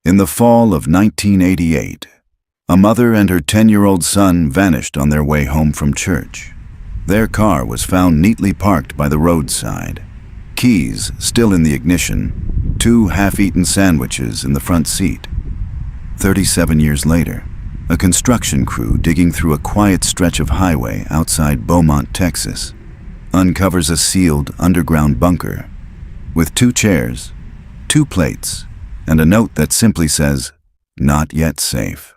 In the fall of 1988, a mother and her 10-year-old son vanished on their way home from church. Their car was found neatly parked by the roadside, keys still in the ignition, 2 half-eaten sandwiches in the front seat. 37 years later, a construction crew digging through a quiet stretch of highway outside Beaumont, Texas, uncovers a sealed underground bunker with 2 chairs, 2 plates, and a note that simply says, "Not yet safe."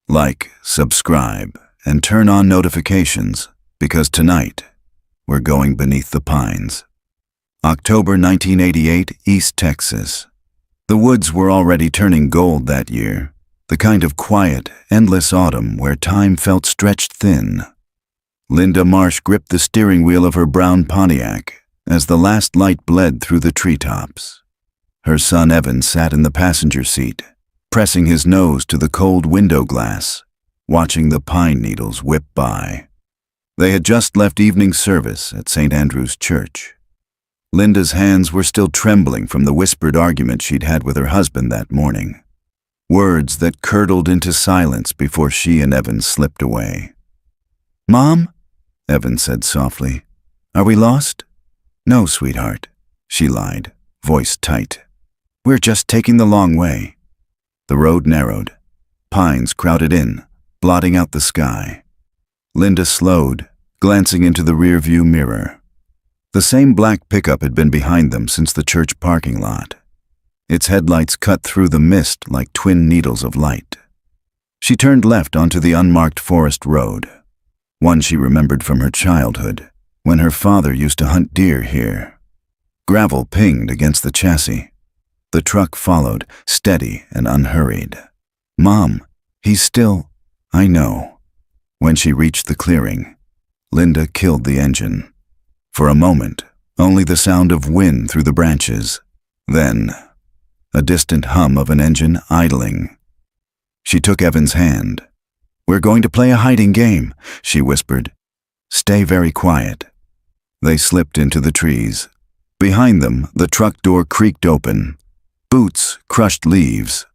Like, subscribe, and turn on notifications, because tonight, we're going beneath the pines. October 1988, East Texas. The woods were already turning gold that year, the kind of quiet, endless autumn where time felt stretched thin. Linda Marsh gripped the steering wheel of her brown Pontiac as the last light bled through the treetops. Her son Evan sat in the passenger seat, pressing his nose to the cold window glass, watching the pine needles whip by. They had just left evening service at St. Andrew's Church. Linda's hands were still trembling from the whispered argument she'd had with her husband that morning. Words that curdled into silence before she and Evan slipped away. "Mom?" Evan said softly. "Are we lost?" "No, sweetheart," she lied, voice tight. "We're just taking the long way." The road narrowed. Pines crowded in, blotting out the sky. Linda slowed, glancing into the rearview mirror. The same black pickup had been behind them since the church parking lot. Its headlights cut through the mist like twin needles of light. She turned left onto the unmarked forest road, one she remembered from her childhood, when her father used to hunt deer here. Gravel pinged against the chassis. The truck followed, steady and unhurried. "Mom, he's still—" "I know." When she reached the clearing, Linda killed the engine. For a moment, only the sound of wind through the branches. Then, a distant hum of an engine idling. She took Evan's hand. "We're going to play a hiding game," she whispered. "Stay very quiet." They slipped into the trees. Behind them, the truck door creaked open. Boots crushed leaves.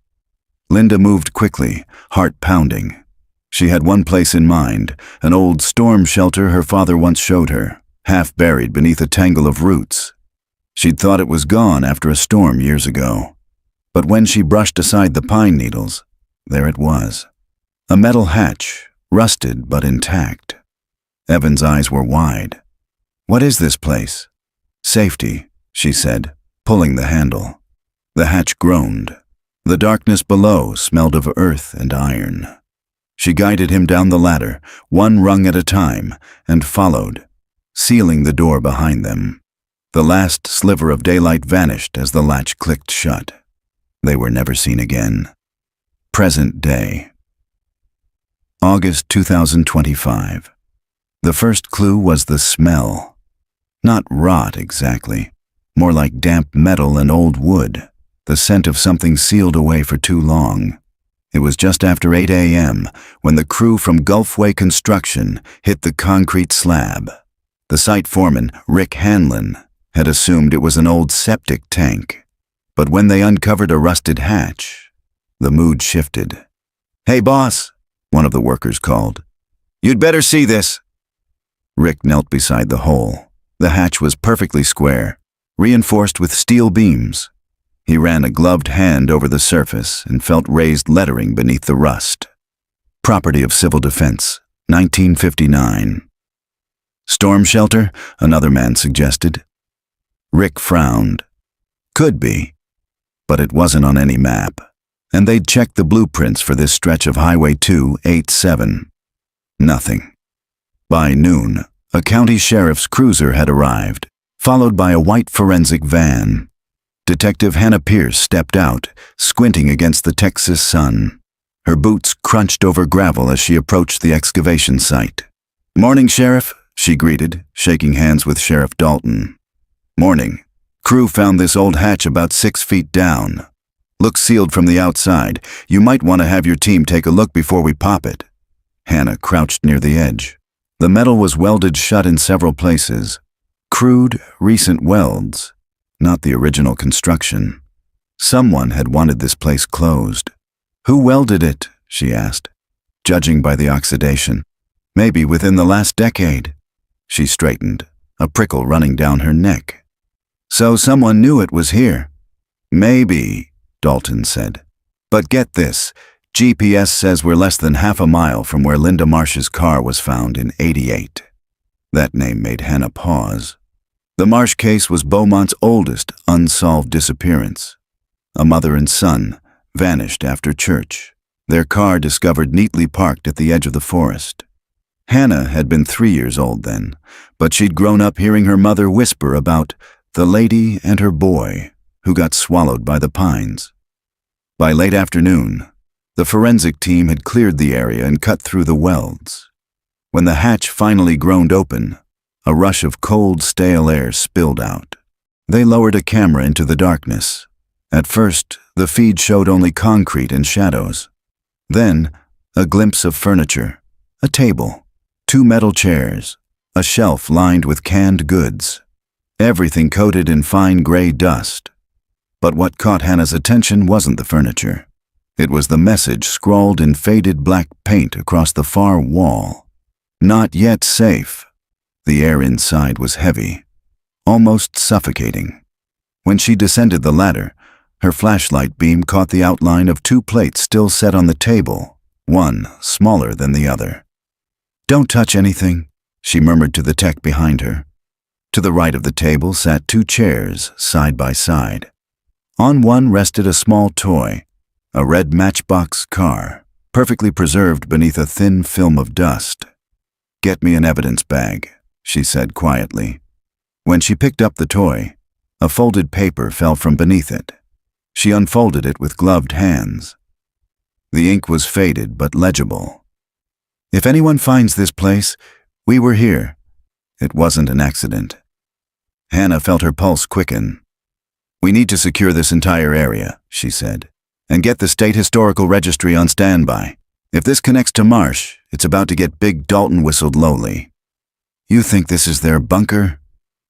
Linda moved quickly, heart pounding. She had one place in mind, an old storm shelter her father once showed her, half buried beneath a tangle of roots. She'd thought it was gone after a storm years ago. But when she brushed aside the pine needles, there it was. A metal hatch, rusted but intact. Evan's eyes were wide. "What is this place?" "Safety," she said, pulling the handle. The hatch groaned. The darkness below smelled of earth and iron. She guided him down the ladder, one rung at a time, and followed, sealing the door behind them. The last sliver of daylight vanished as the latch clicked shut. They were never seen again. Present day. August 2025. The first clue was the smell. Not rot exactly, more like damp metal and old wood, the scent of something sealed away for too long. It was just after 8 a.m. when the crew from Gulfway Construction hit the concrete slab. The site foreman, Rick Hanlon, had assumed it was an old septic tank. But when they uncovered a rusted hatch, the mood shifted. "Hey, boss," one of the workers called. "You'd better see this." Rick knelt beside the hole. The hatch was perfectly square, reinforced with steel beams. He ran a gloved hand over the surface and felt raised lettering beneath the rust. "Property of Civil Defense, 1959. "Storm shelter?" another man suggested. Rick frowned. Could be, but it wasn't on any map, and they'd checked the blueprints for this stretch of Highway 287. Nothing. By noon, a county sheriff's cruiser had arrived, followed by a white forensic van. Detective Hannah Pierce stepped out, squinting against the Texas sun. Her boots crunched over gravel as she approached the excavation site. "Morning, Sheriff," she greeted, shaking hands with Sheriff Dalton. "Morning. Crew found this old hatch about 6 feet down. Looks sealed from the outside. You might want to have your team take a look before we pop it." Hannah crouched near the edge. The metal was welded shut in several places. Crude, recent welds, not the original construction. Someone had wanted this place closed. Who welded it? She asked, judging by the oxidation. Maybe within the last decade. She straightened, a prickle running down her neck. So someone knew it was here. Maybe, Dalton said. But get this, GPS says we're less than half a mile from where Linda Marsh's car was found in '88. That name made Hannah pause. The Marsh case was Beaumont's oldest unsolved disappearance. A mother and son vanished after church, their car discovered neatly parked at the edge of the forest. Hannah had been 3 years old then, but she'd grown up hearing her mother whisper about the lady and her boy who got swallowed by the pines. By late afternoon, the forensic team had cleared the area and cut through the welds. When the hatch finally groaned open, a rush of cold, stale air spilled out. They lowered a camera into the darkness. At first, the feed showed only concrete and shadows. Then, a glimpse of furniture, a table, 2 metal chairs, a shelf lined with canned goods, everything coated in fine gray dust. But what caught Hannah's attention wasn't the furniture. It was the message scrawled in faded black paint across the far wall. Not yet safe. The air inside was heavy, almost suffocating. When she descended the ladder, her flashlight beam caught the outline of 2 plates still set on the table, one smaller than the other. "Don't touch anything," she murmured to the tech behind her. To the right of the table sat 2 chairs, side by side. On one rested a small toy, a red matchbox car, perfectly preserved beneath a thin film of dust. "Get me an evidence bag," she said quietly. When she picked up the toy, a folded paper fell from beneath it. She unfolded it with gloved hands. The ink was faded but legible. "If anyone finds this place, we were here. It wasn't an accident." Hannah felt her pulse quicken. "We need to secure this entire area," she said, "and get the State Historical Registry on standby. If this connects to Marsh, it's about to get big." Dalton whistled lowly. "You think this is their bunker?"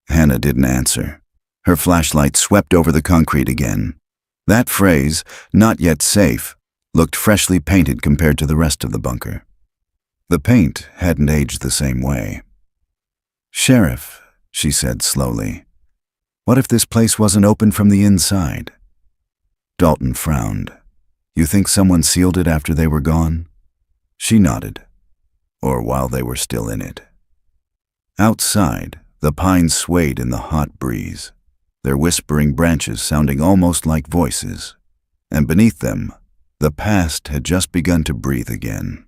Hannah didn't answer. Her flashlight swept over the concrete again. That phrase, "not yet safe," looked freshly painted compared to the rest of the bunker. The paint hadn't aged the same way. "Sheriff," she said slowly, "what if this place wasn't open from the inside?" Dalton frowned. "You think someone sealed it after they were gone?" She nodded. "Or while they were still in it." Outside, the pines swayed in the hot breeze, their whispering branches sounding almost like voices. And beneath them, the past had just begun to breathe again.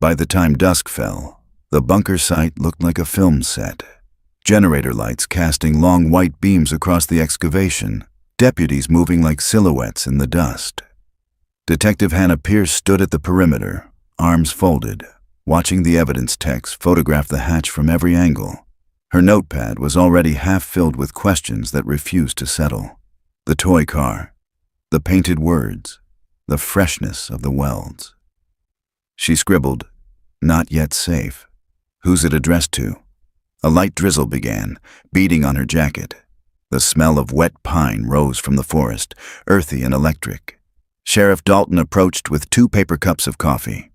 By the time dusk fell, the bunker site looked like a film set. Generator lights casting long white beams across the excavation, deputies moving like silhouettes in the dust. Detective Hannah Pierce stood at the perimeter, arms folded, watching the evidence techs photograph the hatch from every angle. Her notepad was already half filled with questions that refused to settle. The toy car, the painted words, the freshness of the welds. She scribbled, "Not yet safe." Who's it addressed to? A light drizzle began, beating on her jacket. The smell of wet pine rose from the forest, earthy and electric. Sheriff Dalton approached with 2 paper cups of coffee.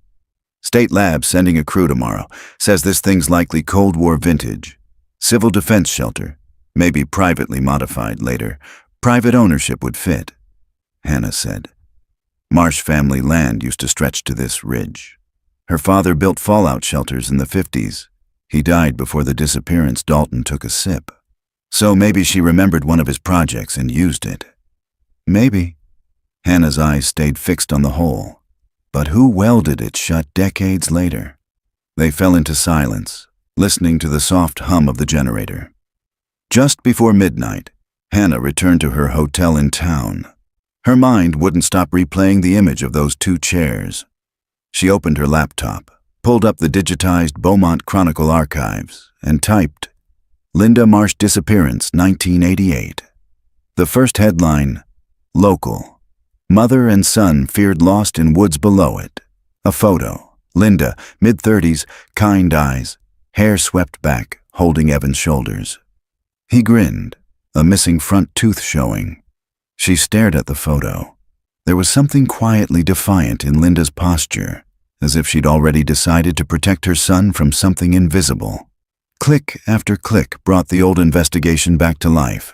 "State Lab sending a crew tomorrow. Says this thing's likely Cold War vintage. Civil defense shelter. Maybe privately modified later. Private ownership would fit," Hannah said. Marsh family land used to stretch to this ridge. Her father built fallout shelters in the 50s. He died before the disappearance. Dalton took a sip. "So maybe she remembered one of his projects and used it." "Maybe." Hannah's eyes stayed fixed on the hole. But who welded it shut decades later? They fell into silence, listening to the soft hum of the generator. Just before midnight, Hannah returned to her hotel in town. Her mind wouldn't stop replaying the image of those 2 chairs. She opened her laptop, pulled up the digitized Beaumont Chronicle archives, and typed, "Linda Marsh Disappearance, 1988. The first headline, "Local. Mother and son feared lost in woods below it." A photo, Linda, mid-30s, kind eyes, hair swept back, holding Evan's shoulders. He grinned, a missing front tooth showing. She stared at the photo. There was something quietly defiant in Linda's posture, as if she'd already decided to protect her son from something invisible. Click after click brought the old investigation back to life.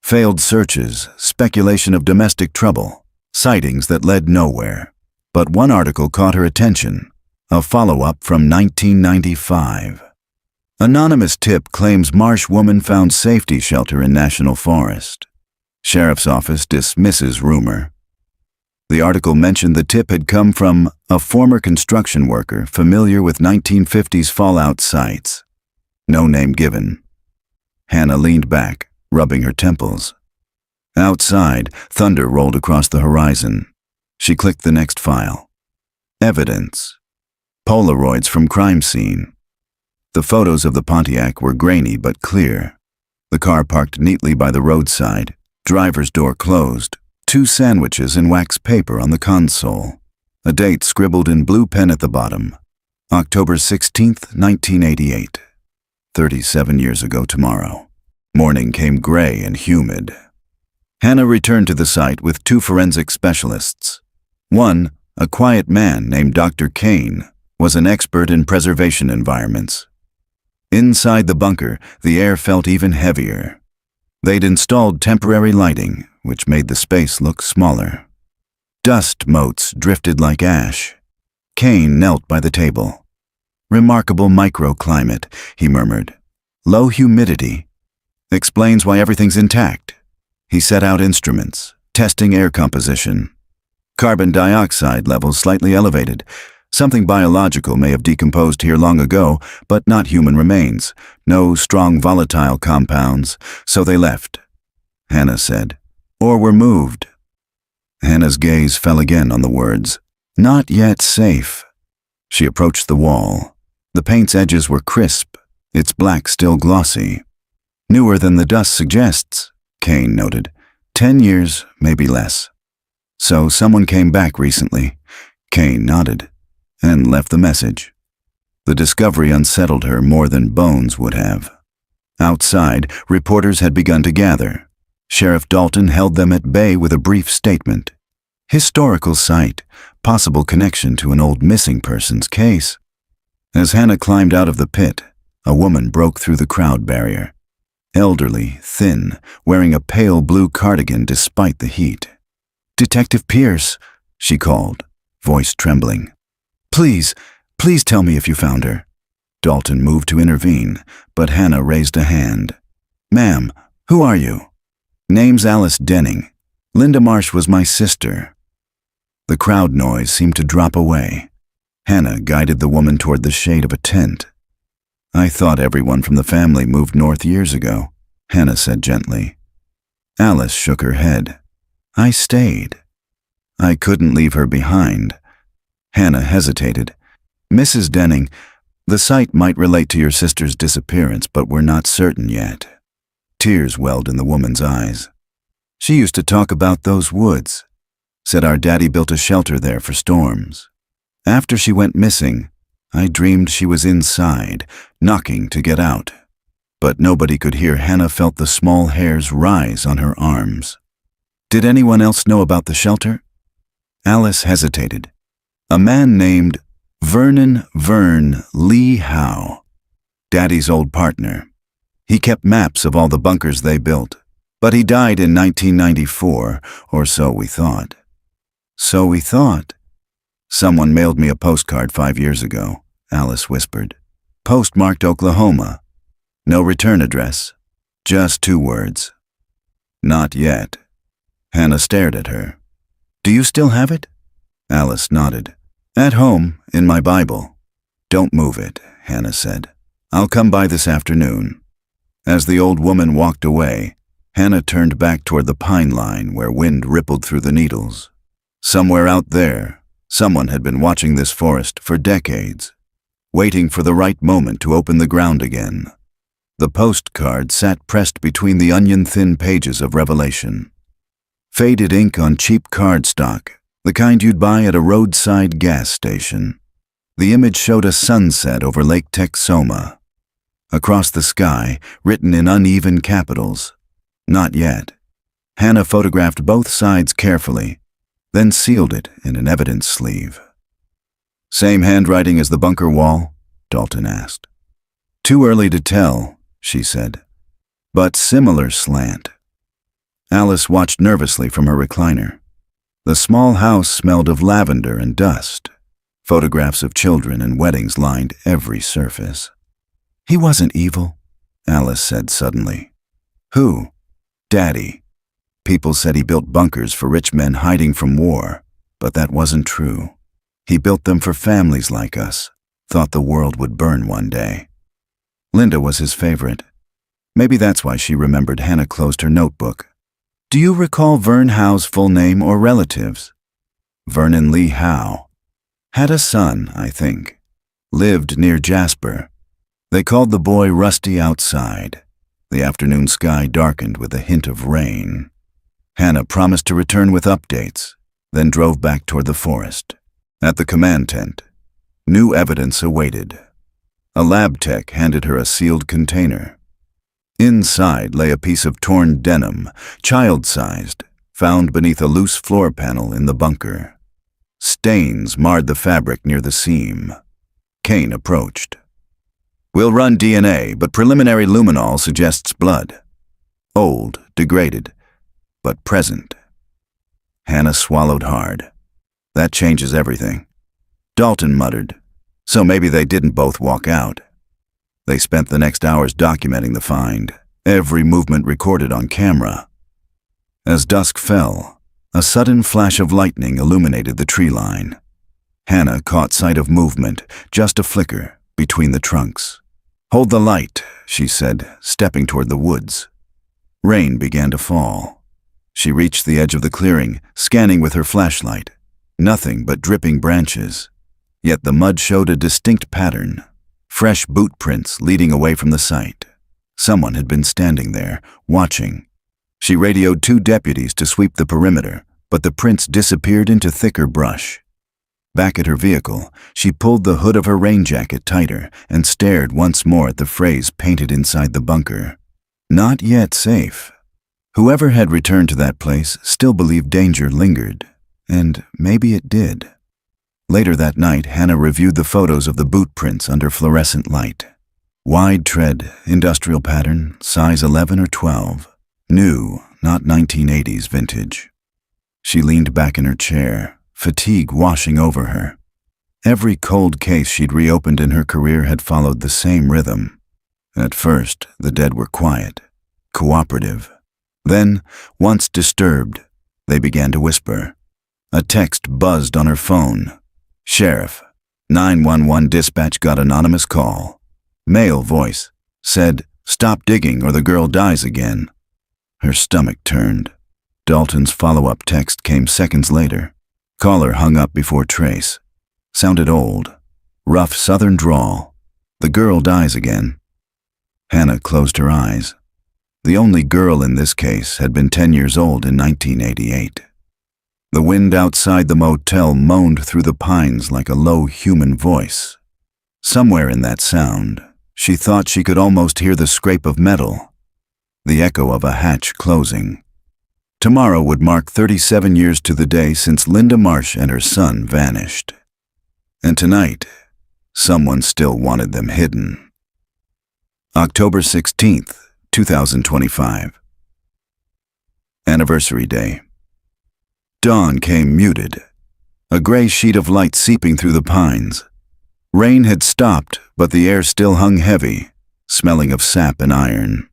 Failed searches, speculation of domestic trouble, sightings that led nowhere. But one article caught her attention, a follow-up from 1995. Anonymous tip claims marsh woman found safety shelter in National Forest. Sheriff's office dismisses rumor. The article mentioned the tip had come from a former construction worker familiar with 1950s fallout sites. No name given. Hannah leaned back, rubbing her temples. Outside, thunder rolled across the horizon. She clicked the next file. Evidence. Polaroids from crime scene. The photos of the Pontiac were grainy but clear. The car parked neatly by the roadside, driver's door closed, 2 sandwiches in wax paper on the console, a date scribbled in blue pen at the bottom, October 16th, 1988. 37 years ago tomorrow. Morning came gray and humid. Hannah returned to the site with 2 forensic specialists. One, a quiet man named Dr. Kane, was an expert in preservation environments. Inside the bunker, the air felt even heavier. They'd installed temporary lighting, which made the space look smaller. Dust motes drifted like ash. Kane knelt by the table. Remarkable microclimate, he murmured. Low humidity. Explains why everything's intact. He set out instruments, testing air composition. Carbon dioxide levels slightly elevated. Something biological may have decomposed here long ago, but not human remains. No strong volatile compounds, so they left, Hannah said. Or were moved. Hannah's gaze fell again on the words, not yet safe. She approached the wall. The paint's edges were crisp, its black still glossy. Newer than the dust suggests, Kane noted. 10 years, maybe less. So someone came back recently. Kane nodded and left the message. The discovery unsettled her more than bones would have. Outside, reporters had begun to gather. Sheriff Dalton held them at bay with a brief statement. Historical site, possible connection to an old missing persons case. As Hannah climbed out of the pit, a woman broke through the crowd barrier. Elderly, thin, wearing a pale blue cardigan despite the heat. Detective Pierce, she called, voice trembling. Please tell me if you found her. Dalton moved to intervene, but Hannah raised a hand. Ma'am, who are you? Name's Alice Denning. Linda Marsh was my sister. The crowd noise seemed to drop away. Hannah guided the woman toward the shade of a tent. I thought everyone from the family moved north years ago, Hannah said gently. Alice shook her head. I stayed. I couldn't leave her behind. Hannah hesitated. Mrs. Denning, the site might relate to your sister's disappearance, but we're not certain yet. Tears welled in the woman's eyes. She used to talk about those woods. Said our daddy built a shelter there for storms. After she went missing, I dreamed she was inside, knocking to get out. But nobody could hear. Hannah felt the small hairs rise on her arms. Did anyone else know about the shelter? Alice hesitated. A man named Vernon Vern Lee Howe, Daddy's old partner. He kept maps of all the bunkers they built, but he died in 1994, or so we thought. So we thought. Someone mailed me a postcard 5 years ago, Alice whispered. Postmarked Oklahoma. No return address. Just 2 words. Not yet. Hannah stared at her. Do you still have it? Alice nodded. At home, in my Bible. Don't move it, Hannah said. I'll come by this afternoon. As the old woman walked away, Hannah turned back toward the pine line where wind rippled through the needles. Somewhere out there, someone had been watching this forest for decades, waiting for the right moment to open the ground again. The postcard sat pressed between the onion-thin pages of Revelation. Faded ink on cheap cardstock, the kind you'd buy at a roadside gas station. The image showed a sunset over Lake Texoma. Across the sky, written in uneven capitals, not yet. Hannah photographed both sides carefully, then sealed it in an evidence sleeve. "Same handwriting as the bunker wall?" Dalton asked. "Too early to tell," she said, "but similar slant." Alice watched nervously from her recliner. The small house smelled of lavender and dust. Photographs of children and weddings lined every surface. "He wasn't evil," Alice said suddenly. "Who?" "Daddy. People said he built bunkers for rich men hiding from war, but that wasn't true. He built them for families like us, thought the world would burn one day." Linda was his favorite. Maybe that's why she remembered. Hannah closed her notebook. "Do you recall Vern Howe's full name or relatives?" "Vernon Lee Howe. Had a son, I think. Lived near Jasper. They called the boy Rusty outside. The afternoon sky darkened with a hint of rain." Hannah promised to return with updates, then drove back toward the forest. At the command tent, new evidence awaited. A lab tech handed her a sealed container. Inside lay a piece of torn denim, child-sized, found beneath a loose floor panel in the bunker. Stains marred the fabric near the seam. Kane approached. "We'll run DNA, but preliminary luminol suggests blood. Old, degraded, but present." Hannah swallowed hard. "That changes everything." Dalton muttered, "So maybe they didn't both walk out." They spent the next hours documenting the find, every movement recorded on camera. As dusk fell, a sudden flash of lightning illuminated the tree line. Hannah caught sight of movement, just a flicker, between the trunks. "Hold the light," she said, stepping toward the woods. Rain began to fall. She reached the edge of the clearing, scanning with her flashlight. Nothing but dripping branches. Yet the mud showed a distinct pattern. Fresh boot prints leading away from the site. Someone had been standing there, watching. She radioed 2 deputies to sweep the perimeter, but the prints disappeared into thicker brush. Back at her vehicle, she pulled the hood of her rain jacket tighter and stared once more at the phrase painted inside the bunker. "Not yet safe." Whoever had returned to that place still believed danger lingered, and maybe it did. Later that night, Hannah reviewed the photos of the boot prints under fluorescent light. Wide tread, industrial pattern, size 11 or 12. New, not 1980s vintage. She leaned back in her chair, fatigue washing over her. Every cold case she'd reopened in her career had followed the same rhythm. At first, the dead were quiet, cooperative. Then, once disturbed, they began to whisper. A text buzzed on her phone. "Sheriff, 911 dispatch got anonymous call." Male voice said, "Stop digging or the girl dies again." Her stomach turned. Dalton's follow-up text came seconds later. Caller hung up before trace. Sounded old. Rough southern drawl. "The girl dies again." Hannah closed her eyes. The only girl in this case had been 10 years old in 1988. The wind outside the motel moaned through the pines like a low human voice. Somewhere in that sound, she thought she could almost hear the scrape of metal, the echo of a hatch closing. Tomorrow would mark 37 years to the day since Linda Marsh and her son vanished. And tonight, someone still wanted them hidden. October 16th, 2025. Anniversary Day. Dawn came muted, a gray sheet of light seeping through the pines. Rain had stopped, but the air still hung heavy, smelling of sap and iron.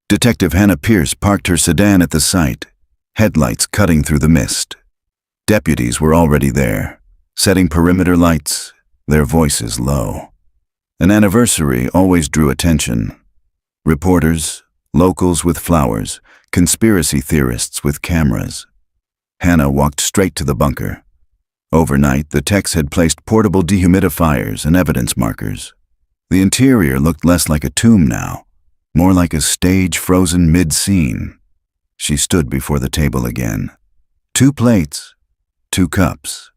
Detective Hannah Pierce parked her sedan at the site, headlights cutting through the mist. Deputies were already there, setting perimeter lights, their voices low. An anniversary always drew attention. Reporters, locals with flowers, conspiracy theorists with cameras. Hannah walked straight to the bunker. Overnight, the techs had placed portable dehumidifiers and evidence markers. The interior looked less like a tomb now, more like a stage frozen mid-scene. She stood before the table again. 2 plates, 2 cups.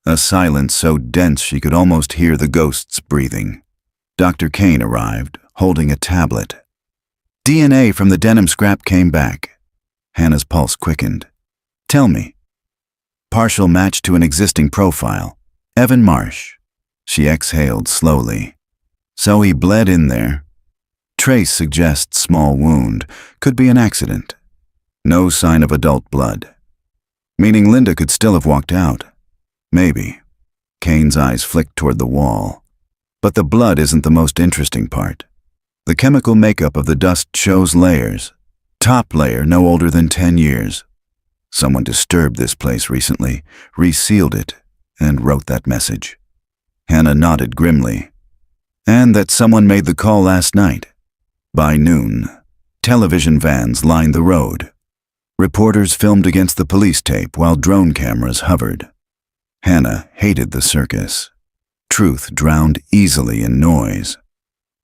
A silence so dense she could almost hear the ghosts breathing. Dr. Kane arrived, holding a tablet. DNA from the denim scrap came back. Hannah's pulse quickened. Tell me. Partial match to an existing profile. Evan Marsh. She exhaled slowly. So he bled in there. Trace suggests small wound. Could be an accident. No sign of adult blood. Meaning Linda could still have walked out. Maybe. Kane's eyes flicked toward the wall. But the blood isn't the most interesting part. The chemical makeup of the dust shows layers. Top layer no older than 10 years. Someone disturbed this place recently, resealed it, and wrote that message. Hannah nodded grimly. And that someone made the call last night. By noon, television vans lined the road. Reporters filmed against the police tape while drone cameras hovered. Hannah hated the circus. Truth drowned easily in noise.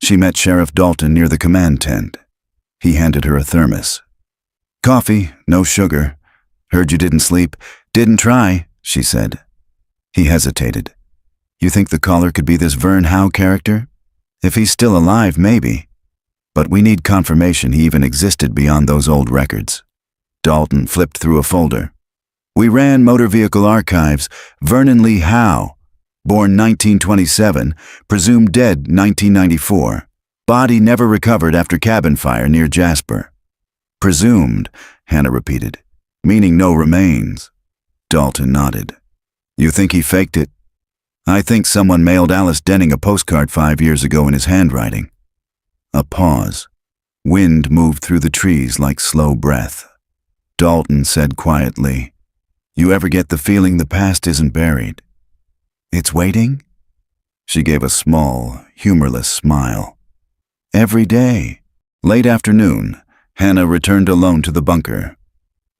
She met Sheriff Dalton near the command tent. He handed her a thermos. Coffee, no sugar. Heard you didn't sleep. Didn't try, she said. He hesitated. You think the caller could be this Vern Howe character? If he's still alive, maybe. But we need confirmation he even existed beyond those old records. Dalton flipped through a folder. We ran motor vehicle archives. Vernon Lee Howe, born 1927, presumed dead 1994. Body never recovered after cabin fire near Jasper. Presumed, Hannah repeated, meaning no remains. Dalton nodded. You think he faked it? I think someone mailed Alice Denning a postcard 5 years ago in his handwriting. A pause. Wind moved through the trees like slow breath. Dalton said quietly, You ever get the feeling the past isn't buried? It's waiting? She gave a small, humorless smile. Every day. Late afternoon, Hannah returned alone to the bunker.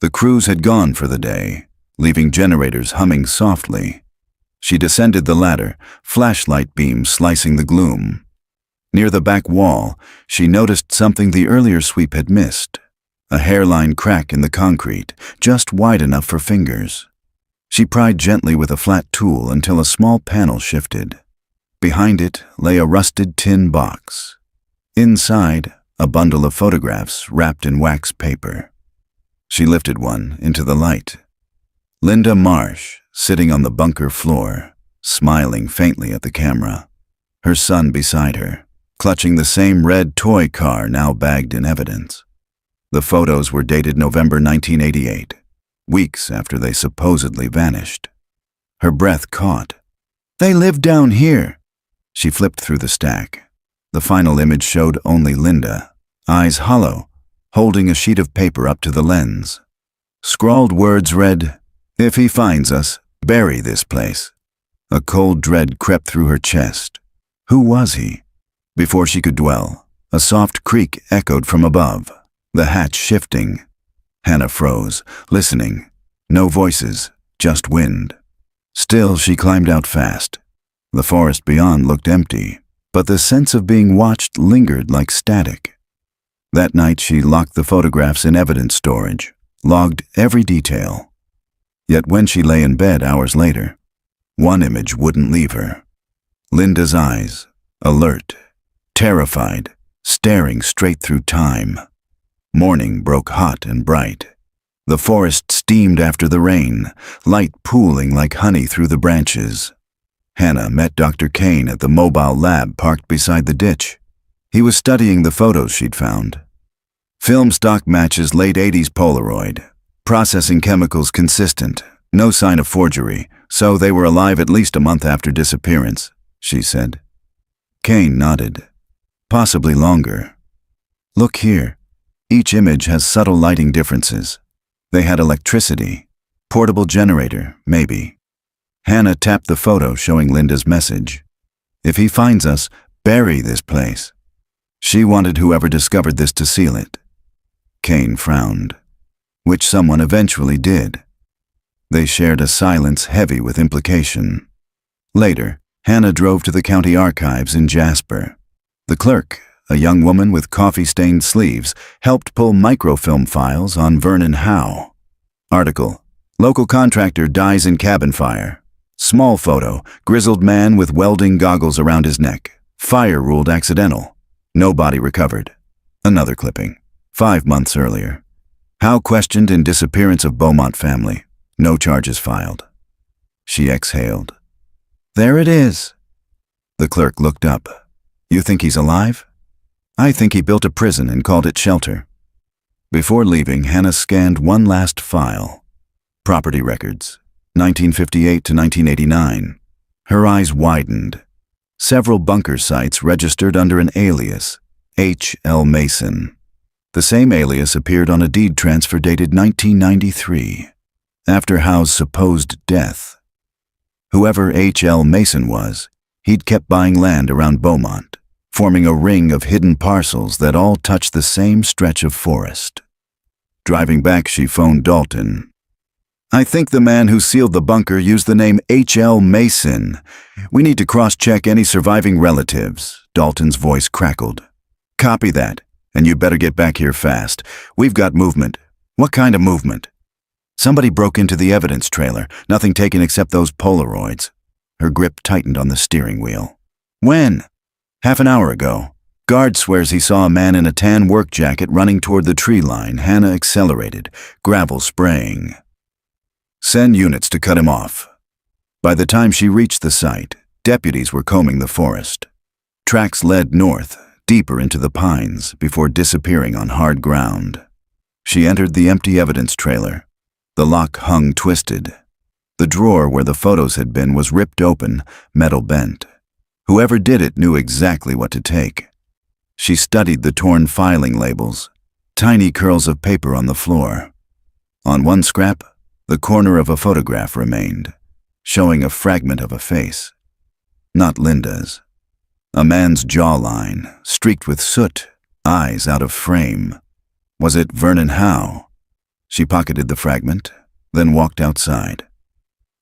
The crews had gone for the day, leaving generators humming softly. She descended the ladder, flashlight beams slicing the gloom. Near the back wall, she noticed something the earlier sweep had missed. A hairline crack in the concrete, just wide enough for fingers. She pried gently with a flat tool until a small panel shifted. Behind it lay a rusted tin box. Inside, a bundle of photographs wrapped in wax paper. She lifted one into the light. Linda Marsh, sitting on the bunker floor, smiling faintly at the camera. Her son beside her, clutching the same red toy car now bagged in evidence. The photos were dated November 1988, weeks after they supposedly vanished. Her breath caught. They live down here. She flipped through the stack. The final image showed only Linda, eyes hollow, holding a sheet of paper up to the lens. Scrawled words read, If he finds us, bury this place. A cold dread crept through her chest. Who was he? Before she could dwell, a soft creak echoed from above, the hatch shifting. Hannah froze, listening. No voices, just wind. Still, she climbed out fast. The forest beyond looked empty, but the sense of being watched lingered like static. That night she locked the photographs in evidence storage, logged every detail. Yet when she lay in bed hours later, one image wouldn't leave her. Linda's eyes, alert, terrified, staring straight through time. Morning broke hot and bright. The forest steamed after the rain, light pooling like honey through the branches. Hannah met Dr. Kane at the mobile lab parked beside the ditch. He was studying the photos she'd found. Film stock matches late 80s Polaroid. Processing chemicals consistent. No sign of forgery, so they were alive at least a month after disappearance, she said. Kane nodded. Possibly longer. Look here. Each image has subtle lighting differences. They had electricity. Portable generator, maybe. Hannah tapped the photo showing Linda's message. If he finds us, bury this place. She wanted whoever discovered this to seal it. Kane frowned, which someone eventually did. They shared a silence heavy with implication. Later, Hannah drove to the county archives in Jasper. The clerk, a young woman with coffee-stained sleeves, helped pull microfilm files on Vernon Howe. Article: Local contractor dies in cabin fire. Small photo, grizzled man with welding goggles around his neck. Fire ruled accidental. No body recovered. Another clipping, 5 months earlier. Howe questioned in Disappearance of Beaumont family. No charges filed. She exhaled. There it is. The clerk looked up. You think he's alive? I think he built a prison and called it shelter. Before leaving, Hannah scanned one last file. Property records, 1958 to 1989. Her eyes widened. Several bunker sites registered under an alias, H.L. Mason. The same alias appeared on a deed transfer dated 1993, after Howe's supposed death. Whoever H.L. Mason was, he'd kept buying land around Beaumont, forming a ring of hidden parcels that all touched the same stretch of forest. Driving back, she phoned Dalton. I think the man who sealed the bunker used the name H.L. Mason. We need to cross-check any surviving relatives. Dalton's voice crackled. Copy that, and you better get back here fast. We've got movement. What kind of movement? Somebody broke into the evidence trailer, nothing taken except those Polaroids. Her grip tightened on the steering wheel. When? Half an hour ago. Guard swears he saw a man in a tan work jacket running toward the tree line. Hannah accelerated, gravel spraying. Send units to cut him off. By the time she reached the site, deputies were combing the forest. Tracks led north, deeper into the pines, before disappearing on hard ground. She entered the empty evidence trailer. The lock hung twisted. The drawer where the photos had been was ripped open, metal bent. Whoever did it knew exactly what to take. She studied the torn filing labels, tiny curls of paper on the floor. On one scrap, the corner of a photograph remained, showing a fragment of a face. Not Linda's. A man's jawline, streaked with soot, eyes out of frame. Was it Vernon Howe? She pocketed the fragment, then walked outside.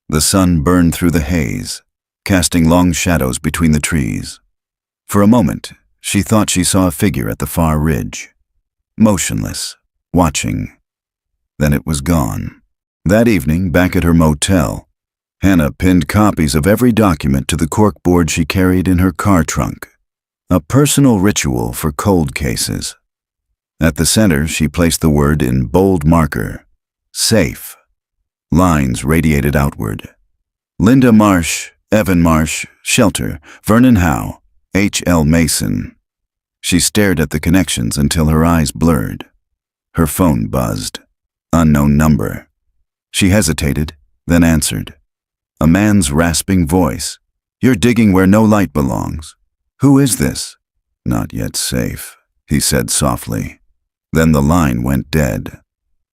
The sun burned through the haze, casting long shadows between the trees. For a moment, she thought she saw a figure at the far ridge, motionless, watching. Then it was gone. That evening, back at her motel, Hannah pinned copies of every document to the corkboard she carried in her car trunk, a personal ritual for cold cases. At the center, she placed the word in bold marker, safe. Lines radiated outward. Linda Marsh, Evan Marsh, Shelter, Vernon Howe, H.L. Mason. She stared at the connections until her eyes blurred. Her phone buzzed. Unknown number. She hesitated, then answered. A man's rasping voice. You're digging where no light belongs. Who is this? Not yet safe, he said softly. Then the line went dead.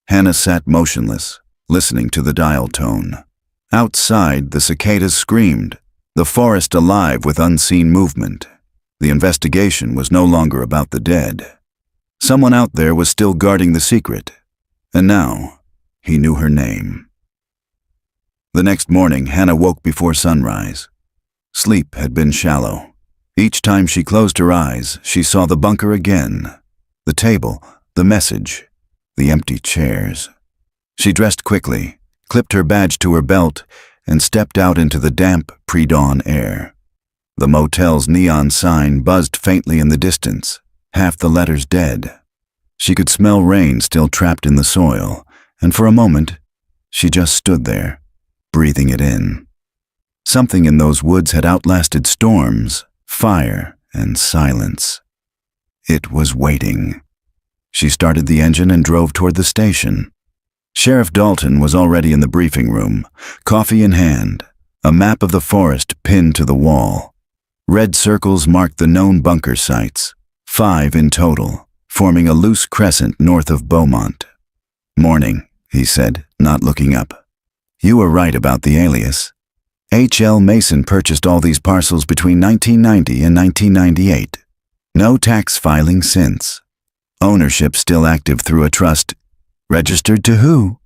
Hannah sat motionless, listening to the dial tone. Outside, the cicadas screamed, the forest alive with unseen movement. The investigation was no longer about the dead. Someone out there was still guarding the secret. And now, he knew her name. The next morning, Hannah woke before sunrise. Sleep had been shallow. Each time she closed her eyes, she saw the bunker again. The table, the message, the empty chairs. She dressed quickly, clipped her badge to her belt, and stepped out into the damp, pre-dawn air. The motel's neon sign buzzed faintly in the distance, half the letters dead. She could smell rain still trapped in the soil, and for a moment, she just stood there, breathing it in. Something in those woods had outlasted storms, fire, and silence. It was waiting. She started the engine and drove toward the station. Sheriff Dalton was already in the briefing room, coffee in hand, a map of the forest pinned to the wall. Red circles marked the known bunker sites, 5 in total, forming a loose crescent north of Beaumont. Morning, he said, not looking up. You were right about the alias. H.L. Mason purchased all these parcels between 1990 and 1998. No tax filing since. Ownership still active through a trust. Registered to who?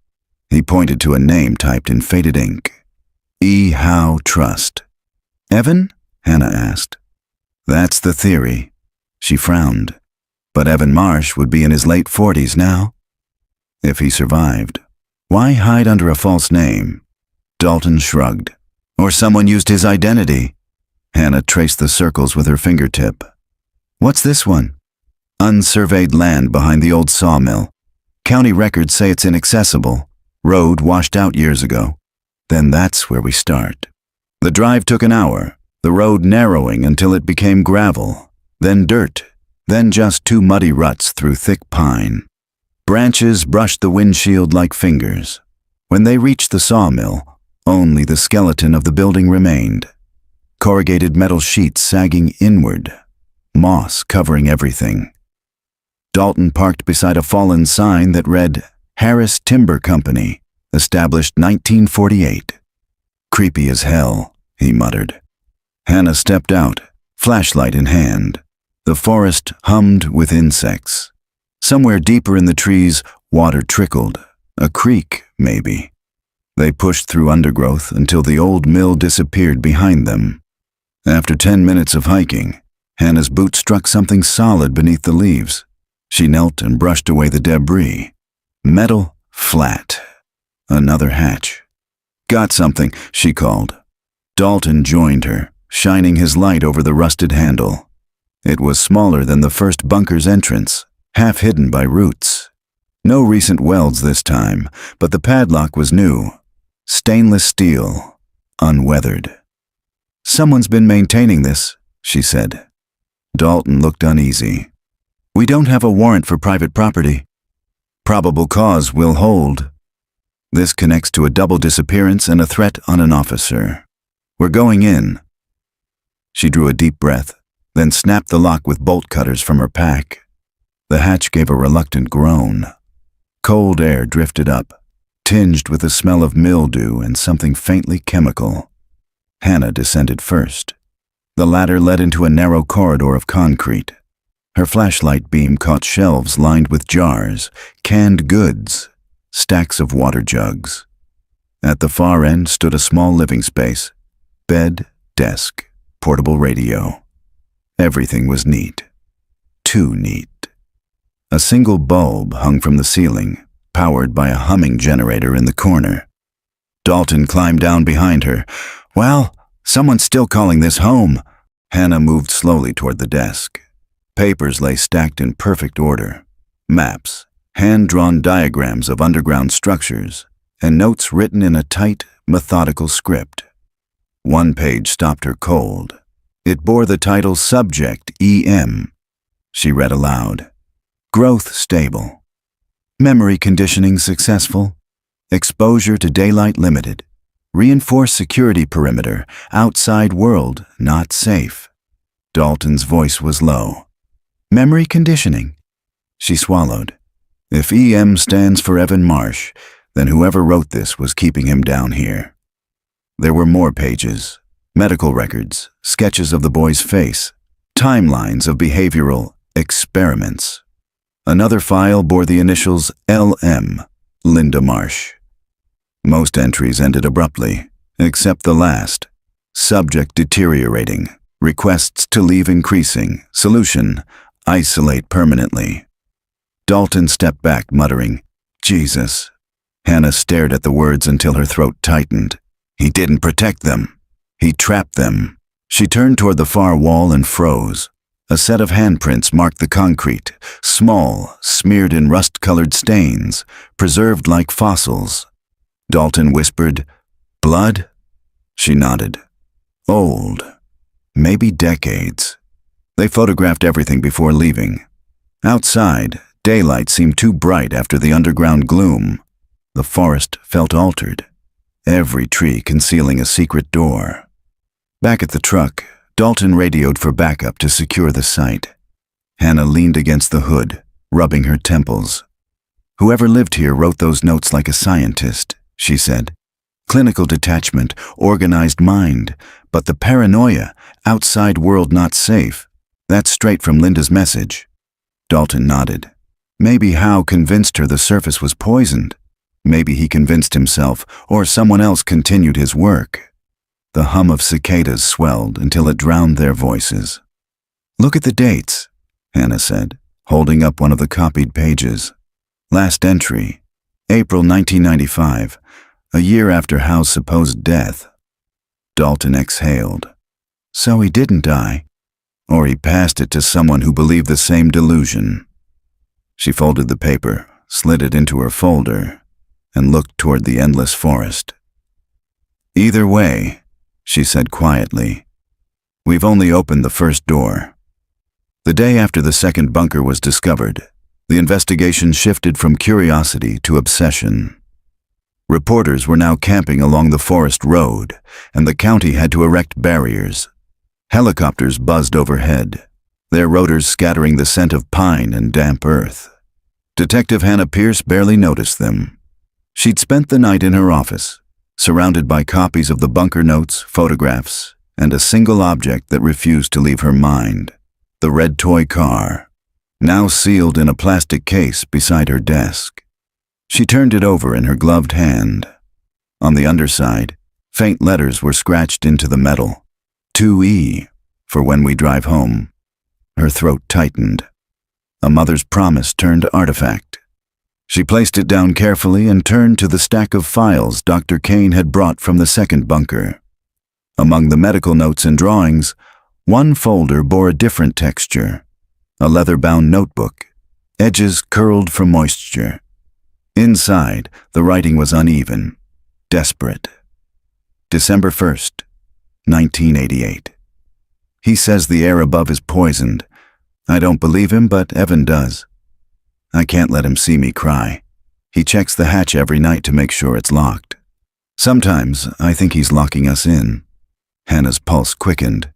He pointed to a name typed in faded ink. E. Howe Trust. Evan? Hannah asked. That's the theory. She frowned. But Evan Marsh would be in his late 40s now. If he survived. Why hide under a false name? Dalton shrugged. Or someone used his identity. Hannah traced the circles with her fingertip. What's this one? Unsurveyed land behind the old sawmill. County records say it's inaccessible. Road washed out years ago. Then that's where we start. The drive took an hour, the road narrowing until it became gravel, then dirt, then just two muddy ruts through thick pine. Branches brushed the windshield like fingers. When they reached the sawmill, only the skeleton of the building remained. Corrugated metal sheets sagging inward, moss covering everything. Dalton parked beside a fallen sign that read, Harris Timber Company, established 1948. Creepy as hell, he muttered. Hannah stepped out, flashlight in hand. The forest hummed with insects. Somewhere deeper in the trees, water trickled. A creek, maybe. They pushed through undergrowth until the old mill disappeared behind them. After 10 minutes of hiking, Hannah's boot struck something solid beneath the leaves. She knelt and brushed away the debris. Metal, flat. Another hatch. Got something, she called. Dalton joined her, shining his light over the rusted handle. It was smaller than the first bunker's entrance, half hidden by roots. No recent welds this time, but the padlock was new. Stainless steel, unweathered. Someone's been maintaining this, she said. Dalton looked uneasy. We don't have a warrant for private property. Probable cause will hold. This connects to a double disappearance and a threat on an officer. We're going in. She drew a deep breath, then snapped the lock with bolt cutters from her pack. The hatch gave a reluctant groan. Cold air drifted up, tinged with the smell of mildew and something faintly chemical. Hannah descended first. The ladder led into a narrow corridor of concrete. Her flashlight beam caught shelves lined with jars, canned goods, stacks of water jugs. At the far end stood a small living space. Bed, desk, portable radio. Everything was neat. Too neat. A single bulb hung from the ceiling, powered by a humming generator in the corner. Dalton climbed down behind her. Well, someone's still calling this home. Hannah moved slowly toward the desk. Papers lay stacked in perfect order. Maps, hand-drawn diagrams of underground structures, and notes written in a tight, methodical script. One page stopped her cold. It bore the title Subject EM. She read aloud. Growth stable. Memory conditioning successful. Exposure to daylight limited. Reinforced security perimeter. Outside world not safe. Dalton's voice was low. Memory conditioning. She swallowed. If EM stands for Evan Marsh, then whoever wrote this was keeping him down here. There were more pages. Medical records, sketches of the boy's face, timelines of behavioral experiments. Another file bore the initials LM, Linda Marsh. Most entries ended abruptly, except the last. Subject deteriorating. Requests to leave increasing. Solution, isolate permanently. Dalton stepped back, muttering, Jesus. Hannah stared at the words until her throat tightened. He didn't protect them. He trapped them. She turned toward the far wall and froze. A set of handprints marked the concrete, small, smeared in rust-colored stains, preserved like fossils. Dalton whispered, Blood? She nodded. Old. Maybe decades. They photographed everything before leaving. Outside, daylight seemed too bright after the underground gloom. The forest felt altered, every tree concealing a secret door. Back at the truck, Dalton radioed for backup to secure the site. Hannah leaned against the hood, rubbing her temples. Whoever lived here wrote those notes like a scientist, she said. Clinical detachment, organized mind, but the paranoia, outside world not safe, that's straight from Linda's message. Dalton nodded. Maybe Howe convinced her the surface was poisoned. Maybe he convinced himself, or someone else continued his work. The hum of cicadas swelled until it drowned their voices. Look at the dates, Hannah said, holding up one of the copied pages. Last entry, April 1995, a year after Howe's supposed death. Dalton exhaled. So he didn't die. Or he passed it to someone who believed the same delusion. She folded the paper, slid it into her folder, and looked toward the endless forest. "Either way," she said quietly, "we've only opened the first door." The day after the second bunker was discovered, the investigation shifted from curiosity to obsession. Reporters were now camping along the forest road, and the county had to erect barriers. Helicopters buzzed overhead, their rotors scattering the scent of pine and damp earth. Detective Hannah Pierce barely noticed them. She'd spent the night in her office, surrounded by copies of the bunker notes, photographs, and a single object that refused to leave her mind: the red toy car, now sealed in a plastic case beside her desk. She turned it over in her gloved hand. On the underside, faint letters were scratched into the metal. 2E, for when we drive home. Her throat tightened. A mother's promise turned artifact. She placed it down carefully and turned to the stack of files Dr. Kane had brought from the second bunker. Among the medical notes and drawings, one folder bore a different texture: a leather-bound notebook, edges curled from moisture. Inside, the writing was uneven, desperate. December 1st, 1988. He says the air above is poisoned. I don't believe him, but Evan does. I can't let him see me cry. He checks the hatch every night to make sure it's locked. Sometimes I think he's locking us in. Hannah's pulse quickened.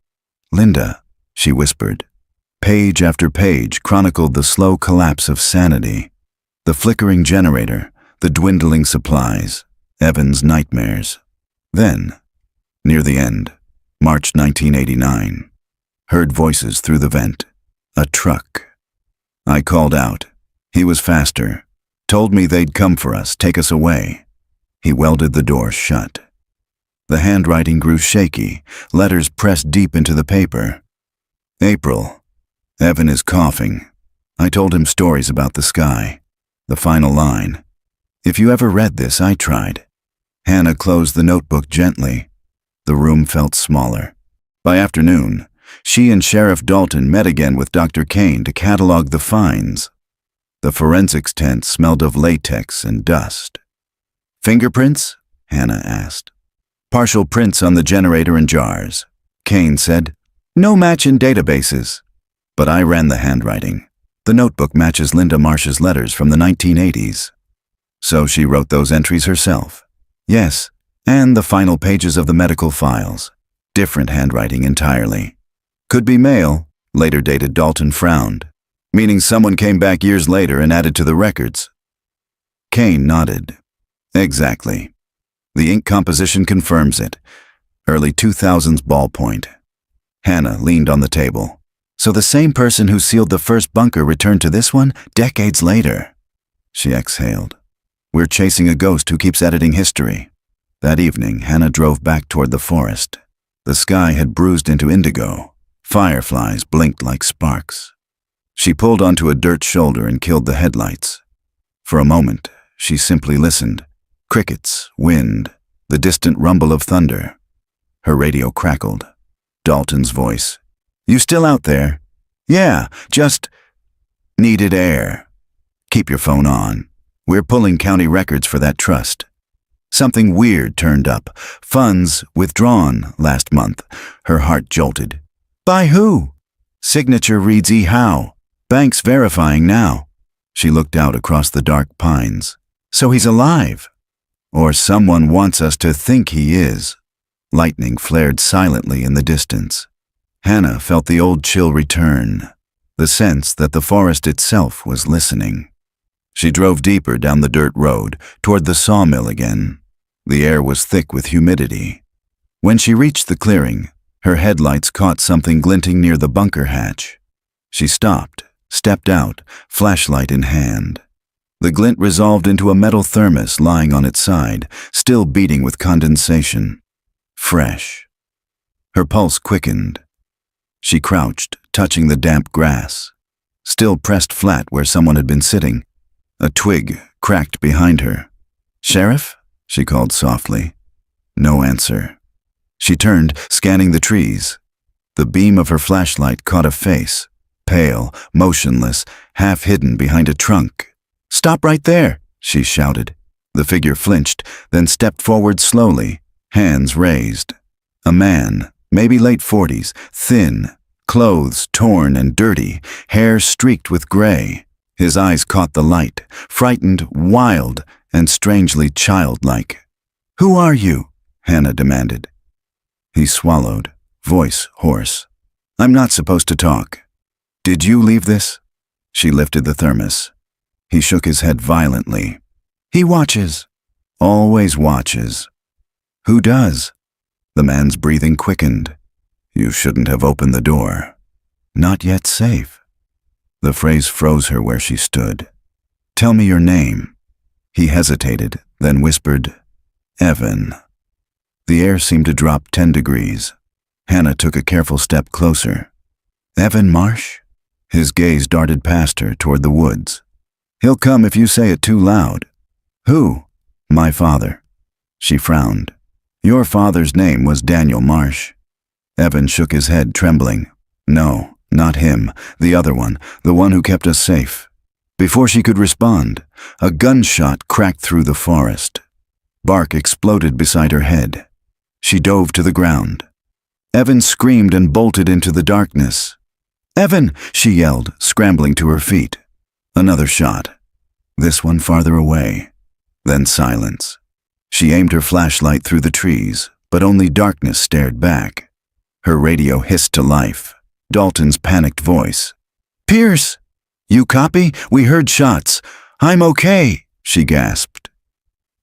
"Linda," she whispered. Page after page chronicled the slow collapse of sanity. The flickering generator, the dwindling supplies, Evan's nightmares. Then, near the end, March 1989, heard voices through the vent. A truck. I called out. He was faster. Told me they'd come for us, take us away. He welded the door shut. The handwriting grew shaky, letters pressed deep into the paper. April. Evan is coughing. I told him stories about the sky. The final line: "If you ever read this, I tried." Hannah closed the notebook gently. The room felt smaller. By afternoon, she and Sheriff Dalton met again with Dr. Kane to catalog the finds. The forensics tent smelled of latex and dust. "Fingerprints?" Hannah asked. "Partial prints on the generator and jars." Kane said, "No match in databases." But I ran the handwriting. The notebook matches Linda Marsh's letters from the 1980s. So she wrote those entries herself. Yes, and the final pages of the medical files. Different handwriting entirely. "Could be mail," later dated Dalton frowned, meaning someone came back years later and added to the records. Kane nodded. "Exactly. The ink composition confirms it. Early 2000s ballpoint." Hannah leaned on the table. "So the same person who sealed the first bunker returned to this one decades later." She exhaled. "We're chasing a ghost who keeps editing history." That evening, Hannah drove back toward the forest. The sky had bruised into indigo. Fireflies blinked like sparks. She pulled onto a dirt shoulder and killed the headlights. For a moment, she simply listened. Crickets, wind, the distant rumble of thunder. Her radio crackled. Dalton's voice. "You still out there?" "Yeah, just needed air." "Keep your phone on. We're pulling county records for that trust." Something weird turned up. Funds withdrawn last month. Her heart jolted. "By who?" "Signature reads E. Howe. Bank's verifying now." She looked out across the dark pines. "So he's alive." "Or someone wants us to think he is." Lightning flared silently in the distance. Hannah felt the old chill return, the sense that the forest itself was listening. She drove deeper down the dirt road, toward the sawmill again. The air was thick with humidity. When she reached the clearing, her headlights caught something glinting near the bunker hatch. She stopped, stepped out, flashlight in hand. The glint resolved into a metal thermos lying on its side, still beating with condensation. Fresh. Her pulse quickened. She crouched, touching the damp grass. Still pressed flat where someone had been sitting. A twig cracked behind her. "Sheriff?" she called softly. No answer. She turned, scanning the trees. The beam of her flashlight caught a face, pale, motionless, half hidden behind a trunk. "Stop right there," she shouted. The figure flinched, then stepped forward slowly, hands raised. A man, maybe late 40s, thin, clothes torn and dirty, hair streaked with gray. His eyes caught the light, frightened, wild, and strangely childlike. "Who are you?" Hannah demanded. He swallowed, voice hoarse. "I'm not supposed to talk." "Did you leave this?" She lifted the thermos. He shook his head violently. "He watches." "Always watches." "Who does?" The man's breathing quickened. "You shouldn't have opened the door." "Not yet safe." The phrase froze her where she stood. "Tell me your name." He hesitated, then whispered, "Evan." The air seemed to drop 10 degrees. Hannah took a careful step closer. "Evan Marsh?" His gaze darted past her toward the woods. "He'll come if you say it too loud." "Who?" "My father." She frowned. "Your father's name was Daniel Marsh." Evan shook his head, trembling. "No, not him. The other one, the one who kept us safe." Before she could respond, a gunshot cracked through the forest. Bark exploded beside her head. She dove to the ground. Evan screamed and bolted into the darkness. "Evan!" she yelled, scrambling to her feet. Another shot. This one farther away. Then silence. She aimed her flashlight through the trees, but only darkness stared back. Her radio hissed to life. Dalton's panicked voice. "Pierce! You copy? We heard shots. I'm okay," she gasped.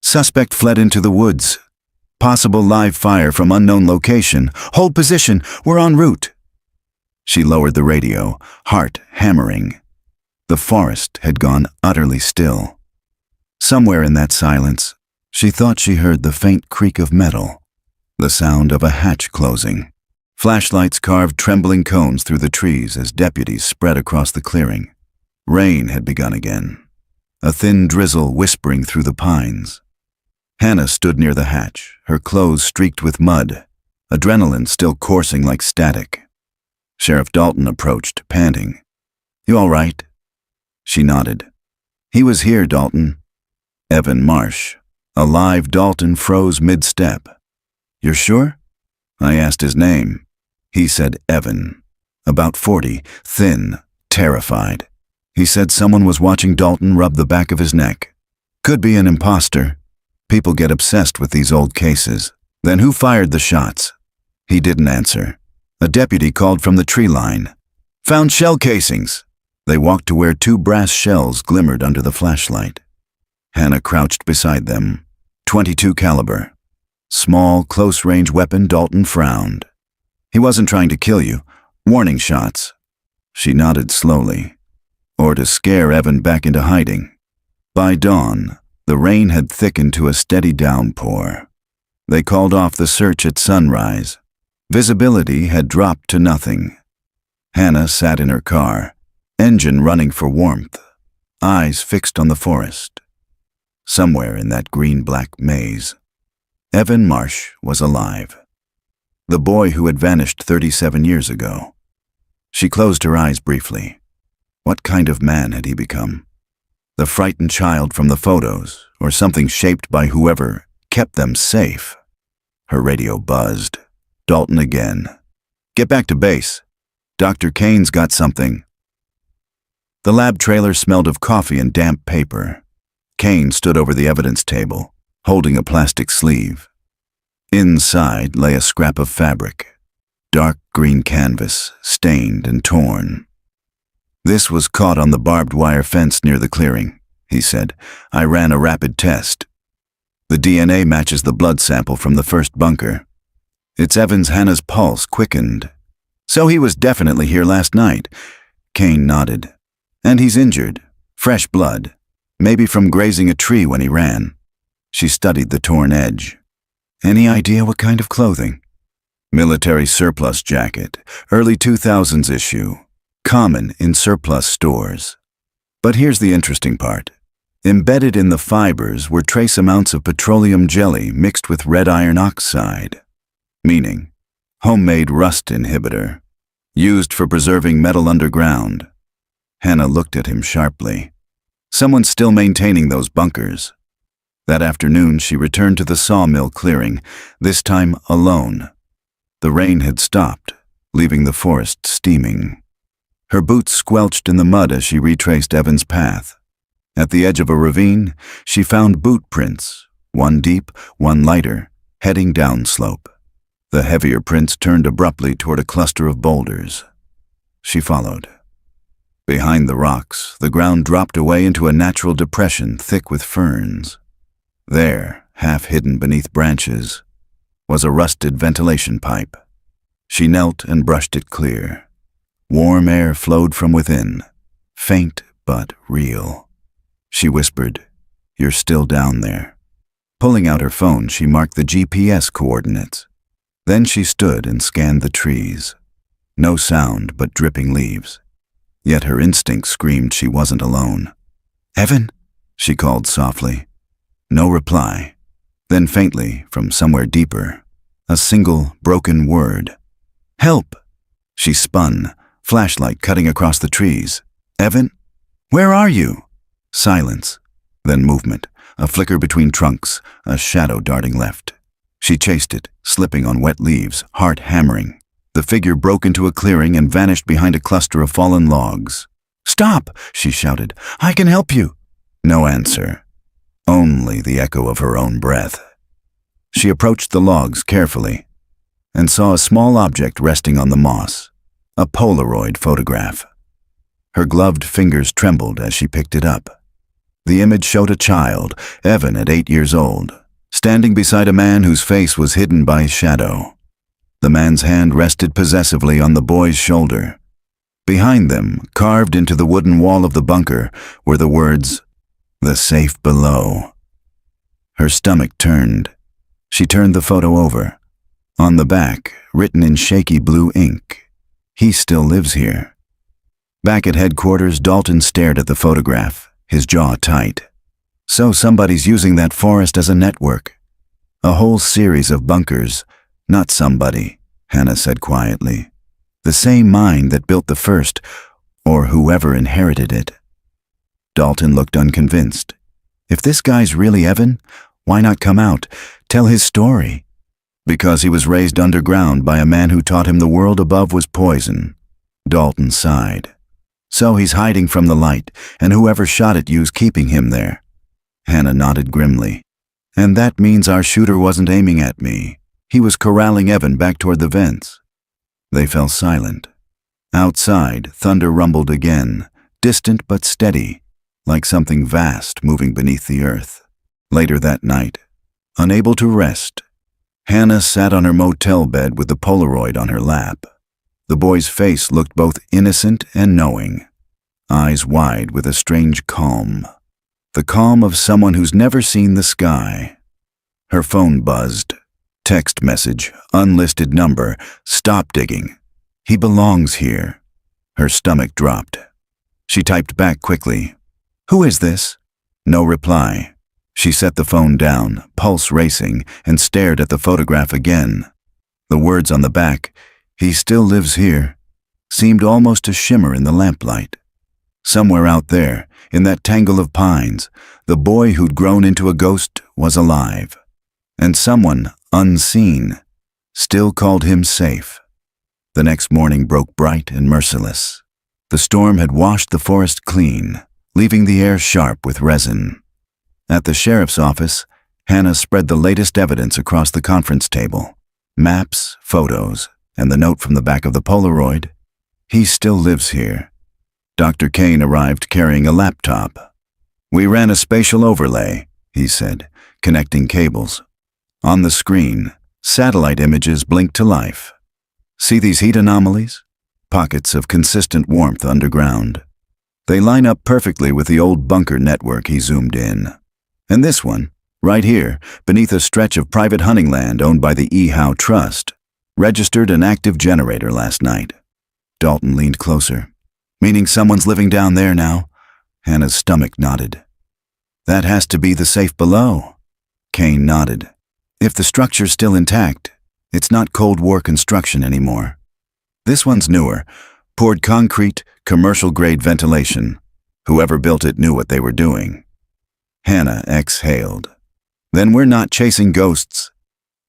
"Suspect fled into the woods. Possible live fire from unknown location. Hold position. We're en route." She lowered the radio, heart hammering. The forest had gone utterly still. Somewhere in that silence, she thought she heard the faint creak of metal, the sound of a hatch closing. Flashlights carved trembling cones through the trees as deputies spread across the clearing. Rain had begun again, a thin drizzle whispering through the pines. Hannah stood near the hatch, her clothes streaked with mud, adrenaline still coursing like static. Sheriff Dalton approached, panting. "You all right?" She nodded. "He was here, Dalton." Evan Marsh. A live Dalton froze mid-step. "You're sure?" I asked his name. He said Evan. About 40, thin, terrified. He said someone was watching Dalton rub the back of his neck. Could be an imposter. People get obsessed with these old cases. "Then who fired the shots?" He didn't answer. A deputy called from the tree line. "Found shell casings." They walked to where 2 brass shells glimmered under the flashlight. Hannah crouched beside them. .22 caliber. Small, close-range weapon. Dalton frowned. "He wasn't trying to kill you. Warning shots." She nodded slowly. Or to scare Evan back into hiding. By dawn, the rain had thickened to a steady downpour. They called off the search at sunrise. Visibility had dropped to nothing. Hannah sat in her car, engine running for warmth, eyes fixed on the forest. Somewhere in that green-black maze, Evan Marsh was alive. The boy who had vanished 37 years ago. She closed her eyes briefly. What kind of man had he become? The frightened child from the photos, or something shaped by whoever kept them safe? Her radio buzzed. Dalton again. "Get back to base. Dr. Kane's got something." The lab trailer smelled of coffee and damp paper. Kane stood over the evidence table, holding a plastic sleeve. Inside lay a scrap of fabric, dark green canvas, stained and torn. "This was caught on the barbed wire fence near the clearing," he said. "I ran a rapid test. The DNA matches the blood sample from the first bunker. It's Evans. Hannah's pulse quickened. So he was definitely here last night." Kane nodded. "And he's injured. Fresh blood. Maybe from grazing a tree when he ran." She studied the torn edge. "Any idea what kind of clothing?" "Military surplus jacket. Early 2000s issue. Common in surplus stores." But here's the interesting part. Embedded in the fibers were trace amounts of petroleum jelly mixed with red iron oxide. Meaning, homemade rust inhibitor, used for preserving metal underground. Hannah looked at him sharply. Someone's still maintaining those bunkers. That afternoon, she returned to the sawmill clearing, this time alone. The rain had stopped, leaving the forest steaming. Her boots squelched in the mud as she retraced Evan's path. At the edge of a ravine, she found boot prints, one deep, one lighter, heading downslope. The heavier prints turned abruptly toward a cluster of boulders. She followed. Behind the rocks, the ground dropped away into a natural depression thick with ferns. There, half hidden beneath branches, was a rusted ventilation pipe. She knelt and brushed it clear. Warm air flowed from within, faint but real. She whispered, "You're still down there." Pulling out her phone, she marked the GPS coordinates. Then she stood and scanned the trees. No sound but dripping leaves. Yet her instinct screamed she wasn't alone. "Evan?" she called softly. No reply. Then faintly, from somewhere deeper, a single broken word. "Help!" She spun, flashlight cutting across the trees. "Evan? Where are you?" Silence. Then movement, a flicker between trunks, a shadow darting left. She chased it, slipping on wet leaves, heart hammering. The figure broke into a clearing and vanished behind a cluster of fallen logs. "Stop!" she shouted. "I can help you!" No answer. Only the echo of her own breath. She approached the logs carefully and saw a small object resting on the moss, a Polaroid photograph. Her gloved fingers trembled as she picked it up. The image showed a child, Evan at 8 years old, standing beside a man whose face was hidden by shadow. The man's hand rested possessively on the boy's shoulder. Behind them, carved into the wooden wall of the bunker, were the words, "The safe below." Her stomach turned. She turned the photo over. On the back, written in shaky blue ink, "He still lives here." Back at headquarters, Dalton stared at the photograph, his jaw tight. So somebody's using that forest as a network. A whole series of bunkers. Not somebody, Hannah said quietly. The same mind that built the first, or whoever inherited it. Dalton looked unconvinced. If this guy's really Evan, why not come out, tell his story? Because he was raised underground by a man who taught him the world above was poison. Dalton sighed. So he's hiding from the light, and whoever shot at you's keeping him there. Hannah nodded grimly. And that means our shooter wasn't aiming at me. He was corralling Evan back toward the vents. They fell silent. Outside, thunder rumbled again, distant but steady, like something vast moving beneath the earth. Later that night, unable to rest, Hannah sat on her motel bed with the Polaroid on her lap. The boy's face looked both innocent and knowing, eyes wide with a strange calm. The calm of someone who's never seen the sky. Her phone buzzed. Text message, unlisted number, "Stop digging. He belongs here." Her stomach dropped. She typed back quickly. "Who is this?" No reply. She set the phone down, pulse racing, and stared at the photograph again. The words on the back, "He still lives here," seemed almost to shimmer in the lamplight. Somewhere out there, in that tangle of pines, the boy who'd grown into a ghost was alive. And someone, unseen, still called him safe. The next morning broke bright and merciless. The storm had washed the forest clean, leaving the air sharp with resin. At the sheriff's office, Hannah spread the latest evidence across the conference table. Maps, photos, and the note from the back of the Polaroid. "He still lives here." Dr. Kane arrived carrying a laptop. "We ran a spatial overlay," he said, connecting cables. On the screen, satellite images blinked to life. "See these heat anomalies? Pockets of consistent warmth underground. They line up perfectly with the old bunker network," he zoomed in. "And this one, right here, beneath a stretch of private hunting land owned by the E. Howe Trust, registered an active generator last night." Dalton leaned closer. "Meaning someone's living down there now?" Hannah's stomach nodded. "That has to be the safe below." Kane nodded. "If the structure's still intact, it's not Cold War construction anymore. This one's newer, poured concrete, commercial-grade ventilation. Whoever built it knew what they were doing. Hannah exhaled. Then we're not chasing ghosts.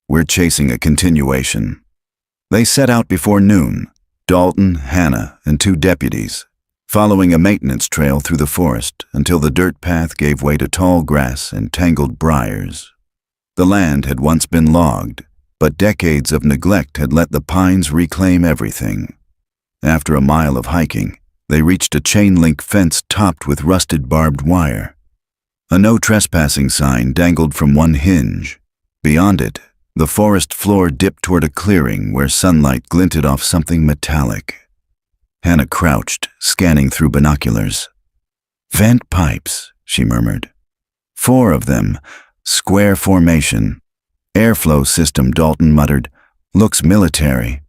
We're chasing a continuation. They set out before noon, Dalton, Hannah, and 2 deputies, following a maintenance trail through the forest until the dirt path gave way to tall grass and tangled briars. The land had once been logged, but decades of neglect had let the pines reclaim everything. After a mile of hiking, they reached a chain-link fence topped with rusted barbed wire. A no trespassing sign dangled from one hinge. Beyond it, the forest floor dipped toward a clearing where sunlight glinted off something metallic. Hannah crouched, scanning through binoculars. "Vent pipes," she murmured. 4 of them, square formation. "Airflow system," Dalton muttered. "Looks military."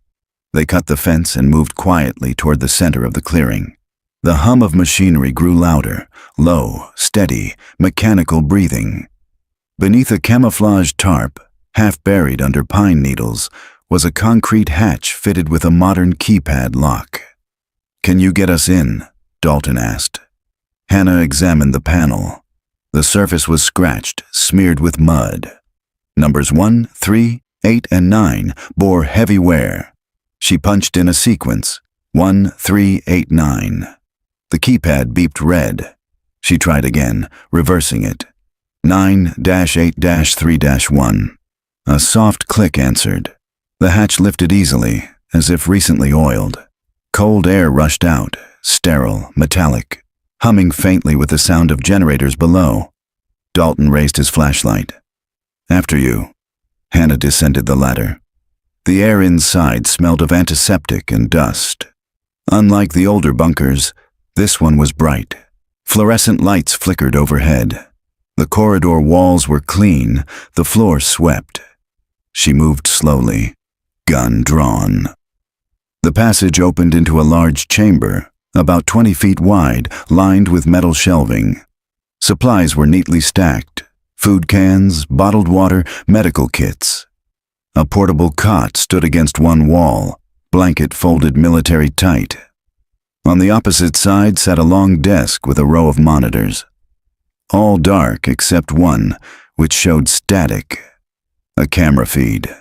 They cut the fence and moved quietly toward the center of the clearing. The hum of machinery grew louder, low, steady, mechanical breathing. Beneath a camouflaged tarp, half buried under pine needles, was a concrete hatch fitted with a modern keypad lock. "Can you get us in?" Dalton asked. Hannah examined the panel. The surface was scratched, smeared with mud. Numbers 1, 3, 8, and 9 bore heavy wear. She punched in a sequence, 1, 3, 8, 9. The keypad beeped red. She tried again, reversing it. 9-8-3-1. A soft click answered. The hatch lifted easily, as if recently oiled. Cold air rushed out, sterile, metallic, humming faintly with the sound of generators below. Dalton raised his flashlight. "After you." Hannah descended the ladder. The air inside smelled of antiseptic and dust. Unlike the older bunkers, this one was bright. Fluorescent lights flickered overhead. The corridor walls were clean, the floor swept. She moved slowly, gun drawn. The passage opened into a large chamber, about 20 feet wide, lined with metal shelving. Supplies were neatly stacked: food cans, bottled water, medical kits. A portable cot stood against one wall, blanket folded military tight. On the opposite side sat a long desk with a row of monitors. All dark except one, which showed static. A camera feed.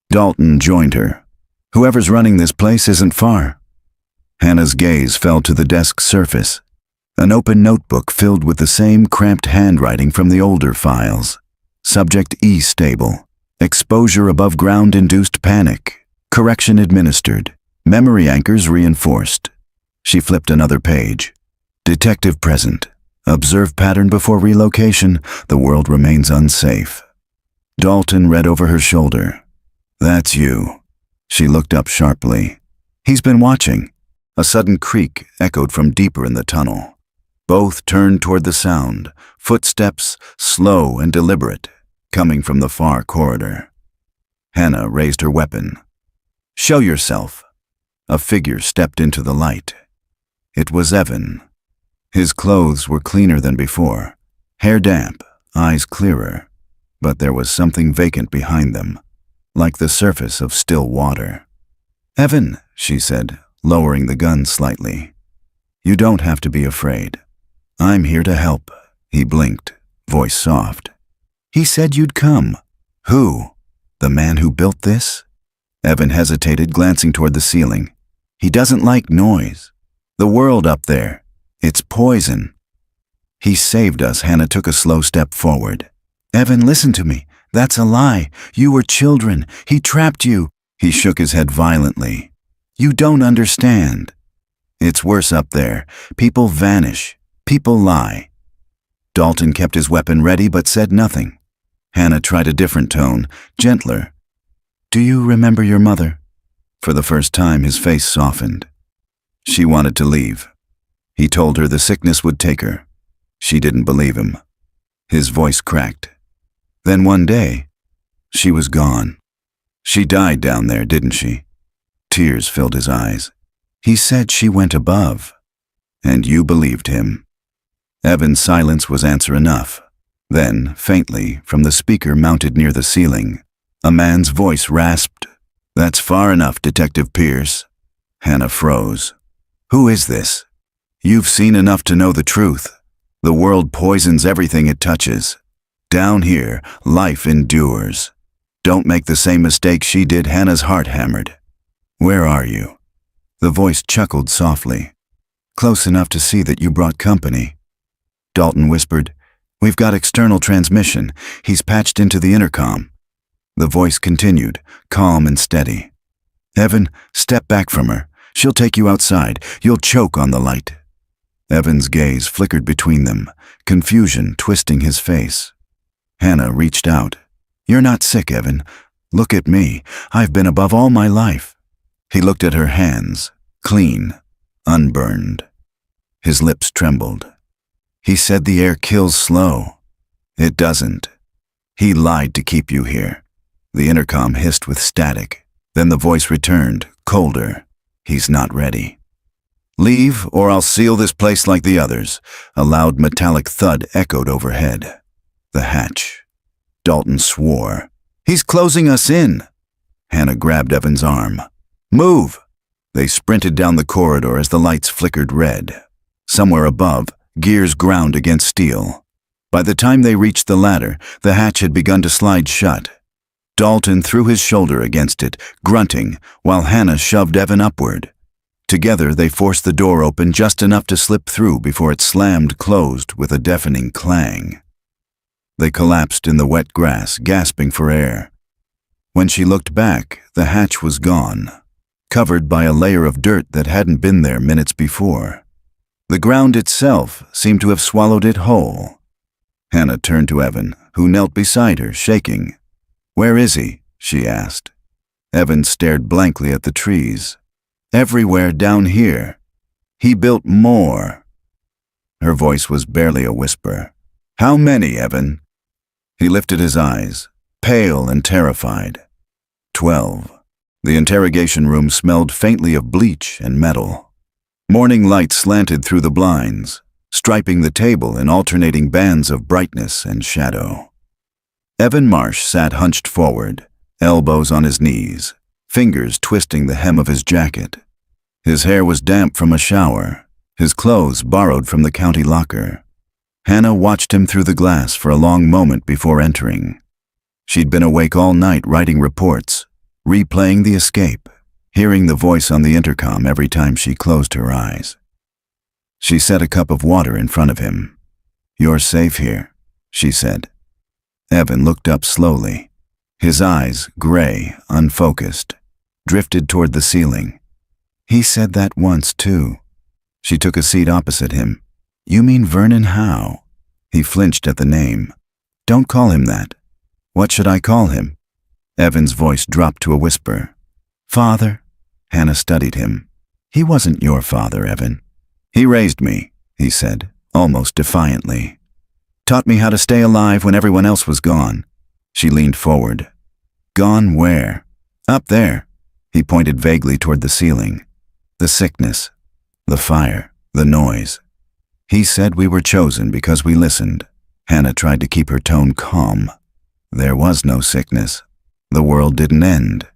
Dalton joined her. "Whoever's running this place isn't far." Hannah's gaze fell to the desk surface. An open notebook filled with the same cramped handwriting from the older files. Subject E stable. Exposure above ground induced panic. Correction administered. Memory anchors reinforced. She flipped another page. Detective present. Observe pattern before relocation. The world remains unsafe. Dalton read over her shoulder. "That's you." She looked up sharply. "He's been watching." A sudden creak echoed from deeper in the tunnel. Both turned toward the sound, footsteps slow and deliberate, coming from the far corridor. Hannah raised her weapon. "Show yourself." A figure stepped into the light. It was Evan. His clothes were cleaner than before, hair damp, eyes clearer, but there was something vacant behind them, like the surface of still water. "Evan," she said, lowering the gun slightly. "You don't have to be afraid. I'm here to help." He blinked, voice soft. "He said you'd come." "Who? The man who built this?" Evan hesitated, glancing toward the ceiling. "He doesn't like noise. The world up there. It's poison." "He saved us." Hannah took a slow step forward. "Evan, listen to me. That's a lie. You were children. He trapped you." He shook his head violently. "You don't understand. It's worse up there. People vanish. People lie." Dalton kept his weapon ready but said nothing. Hannah tried a different tone, gentler. "Do you remember your mother?" For the first time, his face softened. She wanted to leave. He told her the sickness would take her. She didn't believe him. His voice cracked. Then one day, she was gone. "She died down there, didn't she?" Tears filled his eyes. "He said she went above." "And you believed him." Evan's silence was answer enough. Then, faintly, from the speaker mounted near the ceiling, a man's voice rasped, "That's far enough, Detective Pierce." Hannah froze. "Who is this?" You've seen enough to know the truth. The world poisons everything it touches. Down here, life endures. Don't make the same mistake she did. Hannah's heart hammered. Where are you? The voice chuckled softly. Close enough to see that you brought company. Dalton whispered, We've got external transmission. He's patched into the intercom. The voice continued, calm and steady. Evan, step back from her. She'll take you outside. You'll choke on the light. Evan's gaze flickered between them, confusion twisting his face. Hannah reached out. You're not sick, Evan. Look at me. I've been above all my life. He looked at her hands, clean, unburned. His lips trembled. He said the air kills slow. It doesn't. He lied to keep you here. The intercom hissed with static. Then the voice returned, colder. He's not ready. Leave, or I'll seal this place like the others. A loud metallic thud echoed overhead. The hatch. Dalton swore. He's closing us in. Hannah grabbed Evan's arm. Move! They sprinted down the corridor as the lights flickered red. Somewhere above, gears ground against steel. By the time they reached the ladder, the hatch had begun to slide shut. Dalton threw his shoulder against it, grunting, while Hannah shoved Evan upward. Together they forced the door open just enough to slip through before it slammed closed with a deafening clang. They collapsed in the wet grass, gasping for air. When she looked back, the hatch was gone, covered by a layer of dirt that hadn't been there minutes before. The ground itself seemed to have swallowed it whole. Hannah turned to Evan, who knelt beside her, shaking. Where is he? She asked. Evan stared blankly at the trees. Everywhere down here. He built more. Her voice was barely a whisper. How many, Evan? He lifted his eyes, pale and terrified. 12. The interrogation room smelled faintly of bleach and metal. Morning light slanted through the blinds, striping the table in alternating bands of brightness and shadow. Evan Marsh sat hunched forward, elbows on his knees, fingers twisting the hem of his jacket. His hair was damp from a shower, his clothes borrowed from the county locker. Hannah watched him through the glass for a long moment before entering. She'd been awake all night writing reports, replaying the escape, hearing the voice on the intercom every time she closed her eyes. She set a cup of water in front of him. You're safe here, she said. Evan looked up slowly. His eyes, gray, unfocused, drifted toward the ceiling. He said that once, too. She took a seat opposite him. You mean Vernon Howe? He flinched at the name. Don't call him that. What should I call him? Evan's voice dropped to a whisper. Father? Hannah studied him. He wasn't your father, Evan. He raised me, he said, almost defiantly. Taught me how to stay alive when everyone else was gone. She leaned forward. Gone where? Up there. He pointed vaguely toward the ceiling. The sickness, the fire, the noise. He said we were chosen because we listened. Hannah tried to keep her tone calm. There was no sickness. The world didn't end.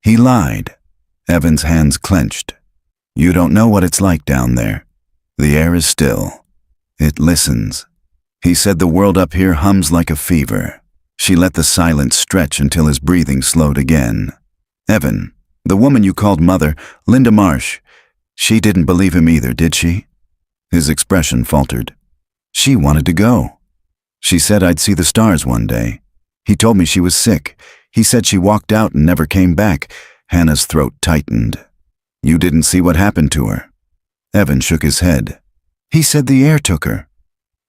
He lied. Evan's hands clenched. You don't know what it's like down there. The air is still. It listens. He said the world up here hums like a fever. She let the silence stretch until his breathing slowed again. Evan, the woman you called mother, Linda Marsh, she didn't believe him either, did she? His expression faltered. She wanted to go. She said I'd see the stars one day. He told me she was sick. He said she walked out and never came back. Hannah's throat tightened. You didn't see what happened to her? Evan shook his head. He said the air took her.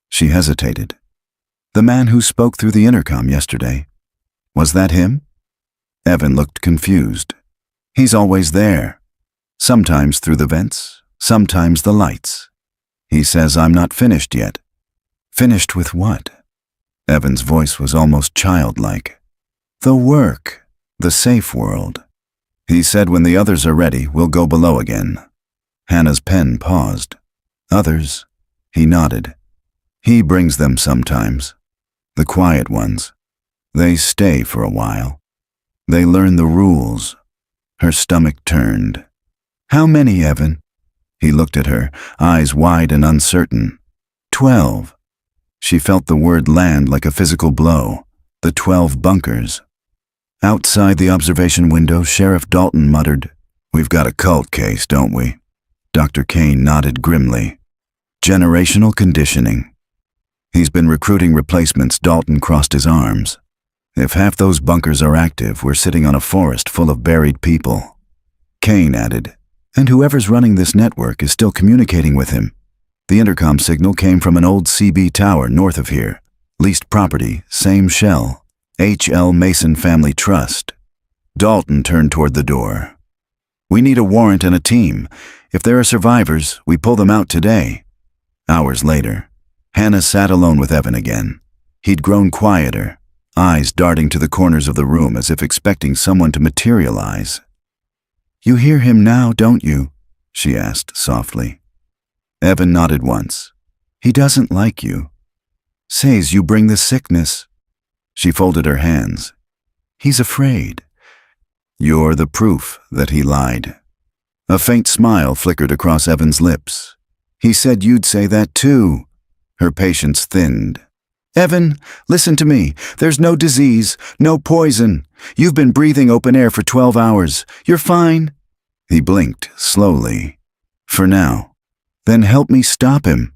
She hesitated. The man who spoke through the intercom yesterday. Was that him? Evan looked confused. He's always there. Sometimes through the vents, sometimes the lights. He says I'm not finished yet. Finished with what? Evan's voice was almost childlike. The work, the safe world. He said when the others are ready, we'll go below again. Hannah's pen paused. Others? He nodded. He brings them sometimes. The quiet ones. They stay for a while. They learn the rules. Her stomach turned. How many, Evan? He looked at her, eyes wide and uncertain. 12. She felt the word land like a physical blow. The 12 bunkers. Outside the observation window, Sheriff Dalton muttered, "We've got a cult case, don't we?" Dr. Kane nodded grimly. Generational conditioning. He's been recruiting replacements. Dalton crossed his arms. If half those bunkers are active, we're sitting on a forest full of buried people. Kane added, and whoever's running this network is still communicating with him. The intercom signal came from an old CB tower north of here. Leased property, same shell. H.L. Mason Family Trust. Dalton turned toward the door. We need a warrant and a team. If there are survivors, we pull them out today. Hours later, Hannah sat alone with Evan again. He'd grown quieter, eyes darting to the corners of the room as if expecting someone to materialize. "You hear him now, don't you?" she asked softly. Evan nodded once. "He doesn't like you. Says you bring the sickness." She folded her hands. "He's afraid." "You're the proof that he lied." A faint smile flickered across Evan's lips. "He said you'd say that too." Her patience thinned. "Evan, listen to me. There's no disease, no poison. You've been breathing open air for 12 hours. You're fine." He blinked slowly. "For now." "Then help me stop him.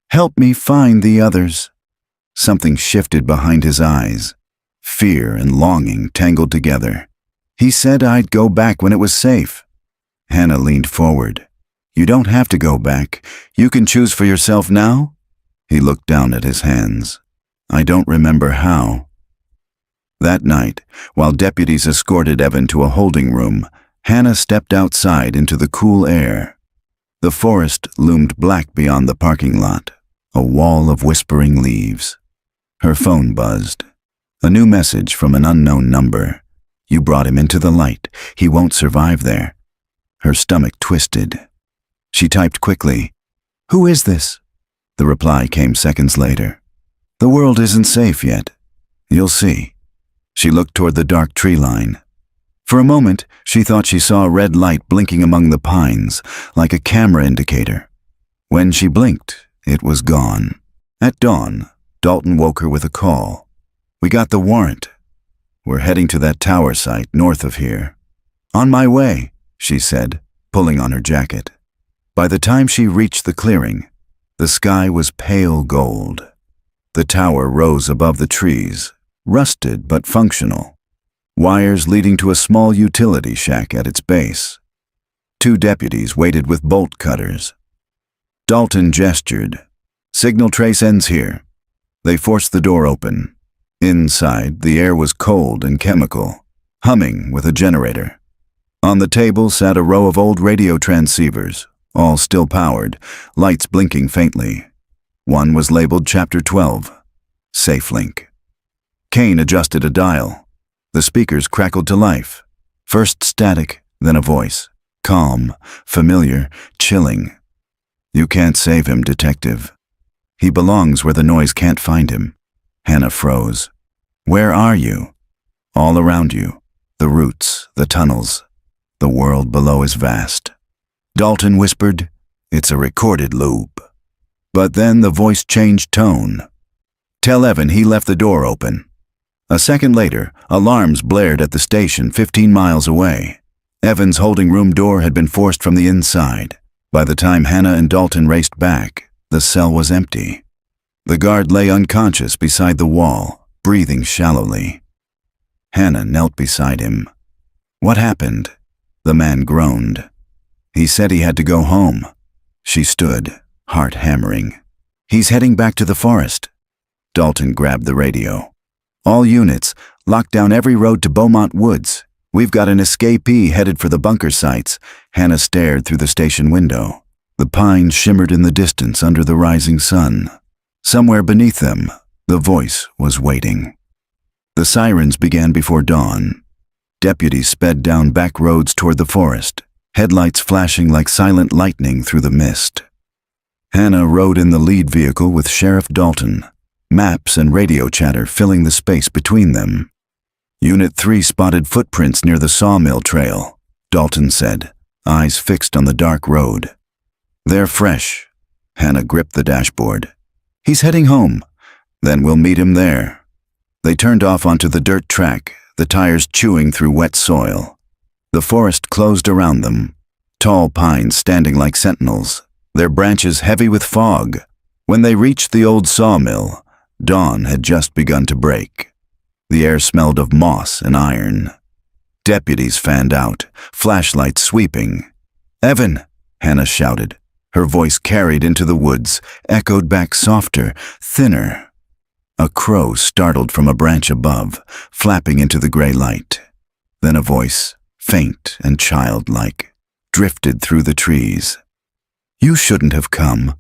Help me find the others." Something shifted behind his eyes. Fear and longing tangled together. "He said I'd go back when it was safe." Hannah leaned forward. "You don't have to go back. You can choose for yourself now." He looked down at his hands. "I don't remember how." That night, while deputies escorted Evan to a holding room, Hannah stepped outside into the cool air. The forest loomed black beyond the parking lot, a wall of whispering leaves. Her phone buzzed. A new message from an unknown number. "You brought him into the light. He won't survive there." Her stomach twisted. She typed quickly, "Who is this?" The reply came seconds later. "The world isn't safe yet. You'll see." She looked toward the dark tree line. For a moment, she thought she saw a red light blinking among the pines, like a camera indicator. When she blinked, it was gone. At dawn, Dalton woke her with a call. "We got the warrant. We're heading to that tower site north of here." "On my way," she said, pulling on her jacket. By the time she reached the clearing, the sky was pale gold. The tower rose above the trees, rusted but functional. Wires leading to a small utility shack at its base. 2 deputies waited with bolt cutters. Dalton gestured. "Signal trace ends here." They forced the door open. Inside, the air was cold and chemical, humming with a generator. On the table sat a row of old radio transceivers, all still powered, lights blinking faintly. One was labeled Chapter 12, SafeLink. Kane adjusted a dial. The speakers crackled to life. First static, then a voice. Calm, familiar, chilling. "You can't save him, Detective. He belongs where the noise can't find him." Hannah froze. "Where are you?" "All around you. The roots, the tunnels. The world below is vast." Dalton whispered, "It's a recorded loop." But then the voice changed tone. "Tell Evan he left the door open." A second later, alarms blared at the station 15 miles away. Evan's holding room door had been forced from the inside. By the time Hannah and Dalton raced back, the cell was empty. The guard lay unconscious beside the wall, breathing shallowly. Hannah knelt beside him. "What happened?" The man groaned. "He said he had to go home." She stood, heart hammering. "He's heading back to the forest." Dalton grabbed the radio. "All units, lock down every road to Beaumont Woods. We've got an escapee headed for the bunker sites." Hannah stared through the station window. The pines shimmered in the distance under the rising sun. Somewhere beneath them, the voice was waiting. The sirens began before dawn. Deputies sped down back roads toward the forest, headlights flashing like silent lightning through the mist. Hannah rode in the lead vehicle with Sheriff Dalton, maps and radio chatter filling the space between them. "Unit 3 spotted footprints near the sawmill trail," Dalton said, eyes fixed on the dark road. They're fresh. Hannah gripped the dashboard. He's heading home. Then we'll meet him there. They turned off onto the dirt track, the tires chewing through wet soil. The forest closed around them, tall pines standing like sentinels, their branches heavy with fog. When they reached the old sawmill, dawn had just begun to break. The air smelled of moss and iron. Deputies fanned out, flashlights sweeping. "Evan!" Hannah shouted. Her voice carried into the woods, echoed back softer, thinner. A crow startled from a branch above, flapping into the gray light. Then a voice, faint and childlike, drifted through the trees. "You shouldn't have come."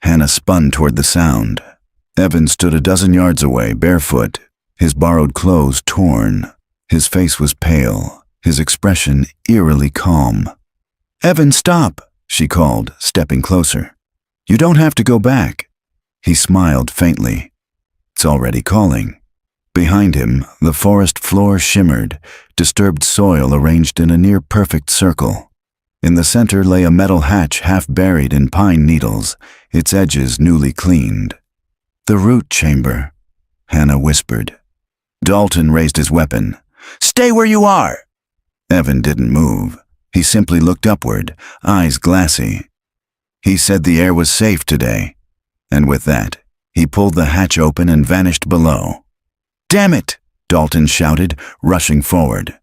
Hannah spun toward the sound. Evan stood a dozen yards away, barefoot, his borrowed clothes torn. His face was pale, his expression eerily calm. "Evan, stop!" she called, stepping closer. "You don't have to go back." He smiled faintly. "It's already calling." Behind him, the forest floor shimmered, disturbed soil arranged in a near-perfect circle. In the center lay a metal hatch half buried in pine needles, its edges newly cleaned. "The root chamber," Hannah whispered. Dalton raised his weapon. "Stay where you are!" Evan didn't move. He simply looked upward, eyes glassy. He said the air was safe today, and with that, he pulled the hatch open and vanished below. "Damn it!" Dalton shouted, rushing forward.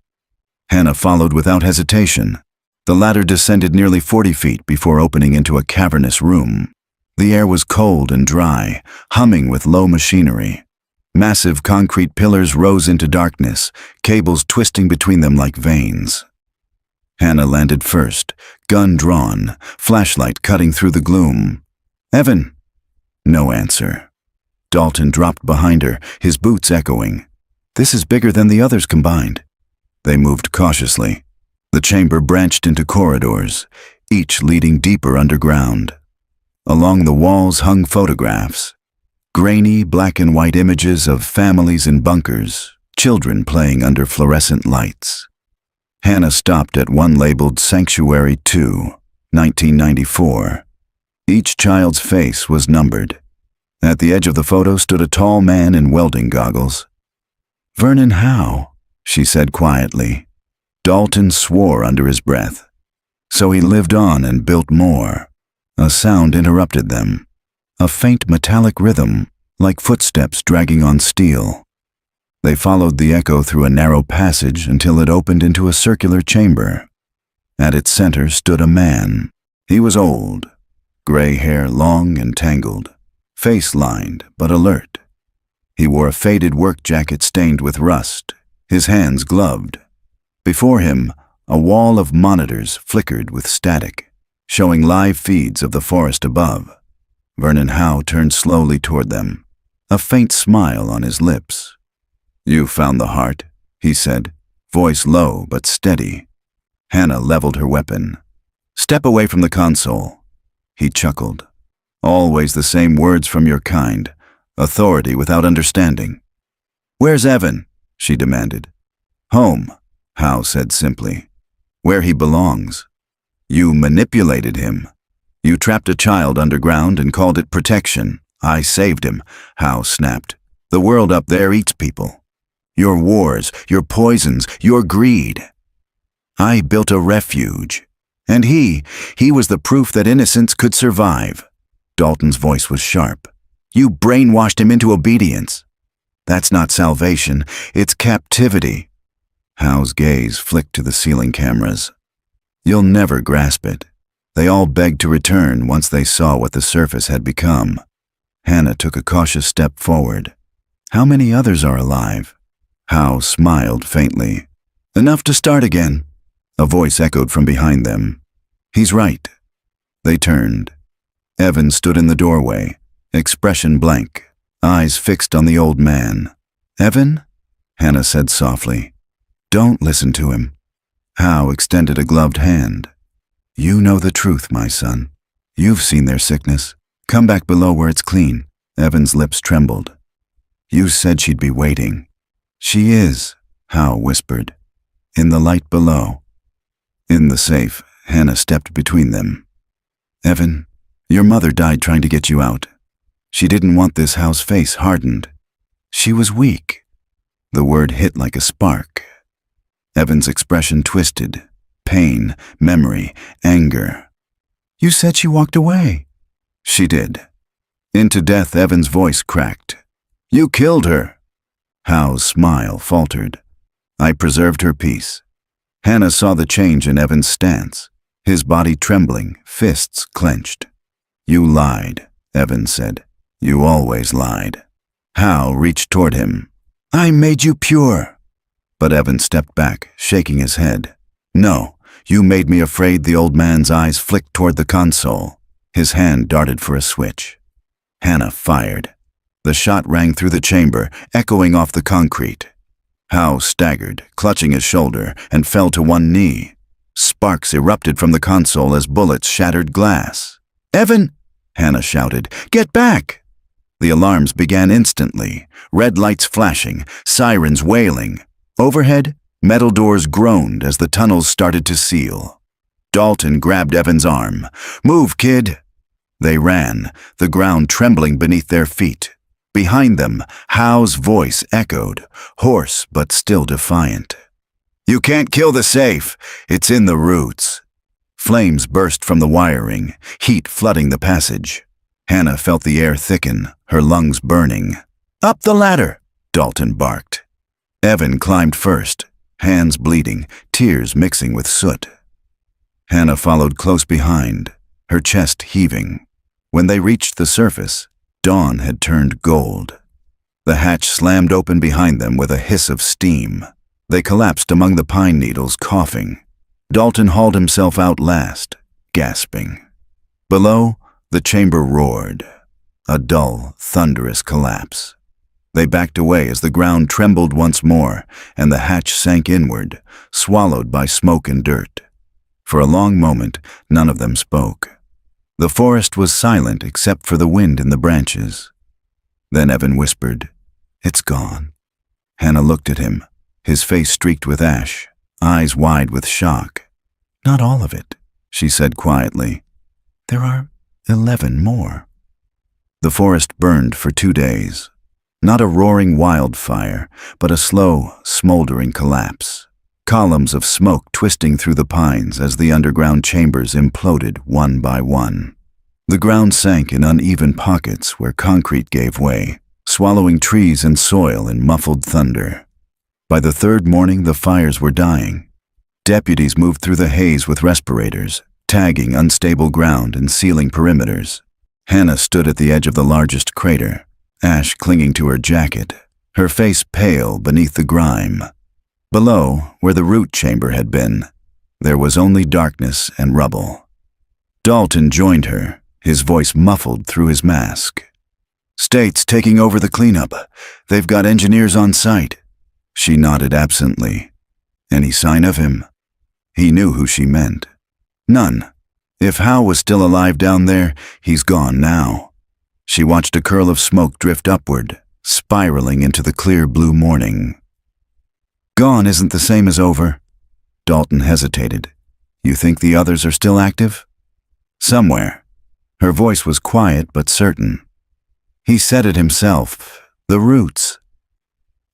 Hannah followed without hesitation. The ladder descended nearly 40 feet before opening into a cavernous room. The air was cold and dry, humming with low machinery. Massive concrete pillars rose into darkness, cables twisting between them like veins. Hannah landed first, gun drawn, flashlight cutting through the gloom. "Evan!" No answer. Dalton dropped behind her, his boots echoing. "This is bigger than the others combined." They moved cautiously. The chamber branched into corridors, each leading deeper underground. Along the walls hung photographs, grainy black and white images of families in bunkers, children playing under fluorescent lights. Hannah stopped at one labeled Sanctuary 2, 1994. Each child's face was numbered. At the edge of the photo stood a tall man in welding goggles. "Vernon Howe," she said quietly. Dalton swore under his breath. So he lived on and built more. A sound interrupted them. A faint metallic rhythm, like footsteps dragging on steel. They followed the echo through a narrow passage until it opened into a circular chamber. At its center stood a man. He was old, gray hair long and tangled, face lined but alert. He wore a faded work jacket stained with rust, his hands gloved. Before him, a wall of monitors flickered with static, showing live feeds of the forest above. Vernon Howe turned slowly toward them, a faint smile on his lips. "You found the heart," he said, voice low but steady. Hannah leveled her weapon. "Step away from the console." He chuckled. "Always the same words from your kind, authority without understanding." "Where's Evan?" she demanded. "Home," Howe said simply. "Where he belongs. You manipulated him. You trapped a child underground and called it protection. I saved him," Howe snapped. "The world up there eats people. Your wars, your poisons, your greed. I built a refuge. And he was the proof that innocence could survive." Dalton's voice was sharp. "You brainwashed him into obedience. That's not salvation, it's captivity." Howe's gaze flicked to the ceiling cameras. "You'll never grasp it." They all begged to return once they saw what the surface had become. Hannah took a cautious step forward. "How many others are alive?" Howe smiled faintly. "Enough to start again." A voice echoed from behind them. "He's right." They turned. Evan stood in the doorway, expression blank, eyes fixed on the old man. "Evan?" Hannah said softly. "Don't listen to him." Howe extended a gloved hand. "You know the truth, my son. You've seen their sickness. Come back below where it's clean." Evan's lips trembled. "You said she'd be waiting." "She is," Howe whispered. "In the light below." In the safe, Hannah stepped between them. Evan, your mother died trying to get you out. She didn't want this house face hardened. She was weak. The word hit like a spark. Evan's expression twisted. Pain, memory, anger. You said she walked away. She did. Into death, Evan's voice cracked. You killed her. Howe's smile faltered. I preserved her peace. Hannah saw the change in Evan's stance, his body trembling, fists clenched. You lied, Evan said. You always lied. Howe reached toward him. I made you pure. But Evan stepped back, shaking his head. No, you made me afraid. The old man's eyes flicked toward the console. His hand darted for a switch. Hannah fired. The shot rang through the chamber, echoing off the concrete. Howe staggered, clutching his shoulder, and fell to one knee. Sparks erupted from the console as bullets shattered glass. Evan! Hannah shouted. Get back! The alarms began instantly, red lights flashing, sirens wailing. Overhead, metal doors groaned as the tunnels started to seal. Dalton grabbed Evan's arm. Move, kid! They ran, the ground trembling beneath their feet. Behind them, Howe's voice echoed, hoarse but still defiant. You can't kill the safe. It's in the roots. Flames burst from the wiring, heat flooding the passage. Hannah felt the air thicken, her lungs burning. Up the ladder, Dalton barked. Evan climbed first, hands bleeding, tears mixing with soot. Hannah followed close behind, her chest heaving. When they reached the surface, dawn had turned gold. The hatch slammed open behind them with a hiss of steam. They collapsed among the pine needles, coughing. Dalton hauled himself out last, gasping. Below, the chamber roared. A dull, thunderous collapse. They backed away as the ground trembled once more, and the hatch sank inward, swallowed by smoke and dirt. For a long moment, none of them spoke. The forest was silent except for the wind in the branches. Then Evan whispered, It's gone. Hannah looked at him, his face streaked with ash, eyes wide with shock. Not all of it, she said quietly. There are 11 more. The forest burned for 2 days. Not a roaring wildfire, but a slow, smoldering collapse. Columns of smoke twisting through the pines as the underground chambers imploded one by one. The ground sank in uneven pockets where concrete gave way, swallowing trees and soil in muffled thunder. By the third morning, the fires were dying. Deputies moved through the haze with respirators, tagging unstable ground and sealing perimeters. Hannah stood at the edge of the largest crater, ash clinging to her jacket, her face pale beneath the grime. Below, where the root chamber had been, there was only darkness and rubble. Dalton joined her, his voice muffled through his mask. State's taking over the cleanup. They've got engineers on site. She nodded absently. Any sign of him? He knew who she meant. None. If Howe was still alive down there, he's gone now. She watched a curl of smoke drift upward, spiraling into the clear blue morning. Gone isn't the same as over. Dalton hesitated. You think the others are still active? Somewhere. Her voice was quiet but certain. He said it himself. The roots.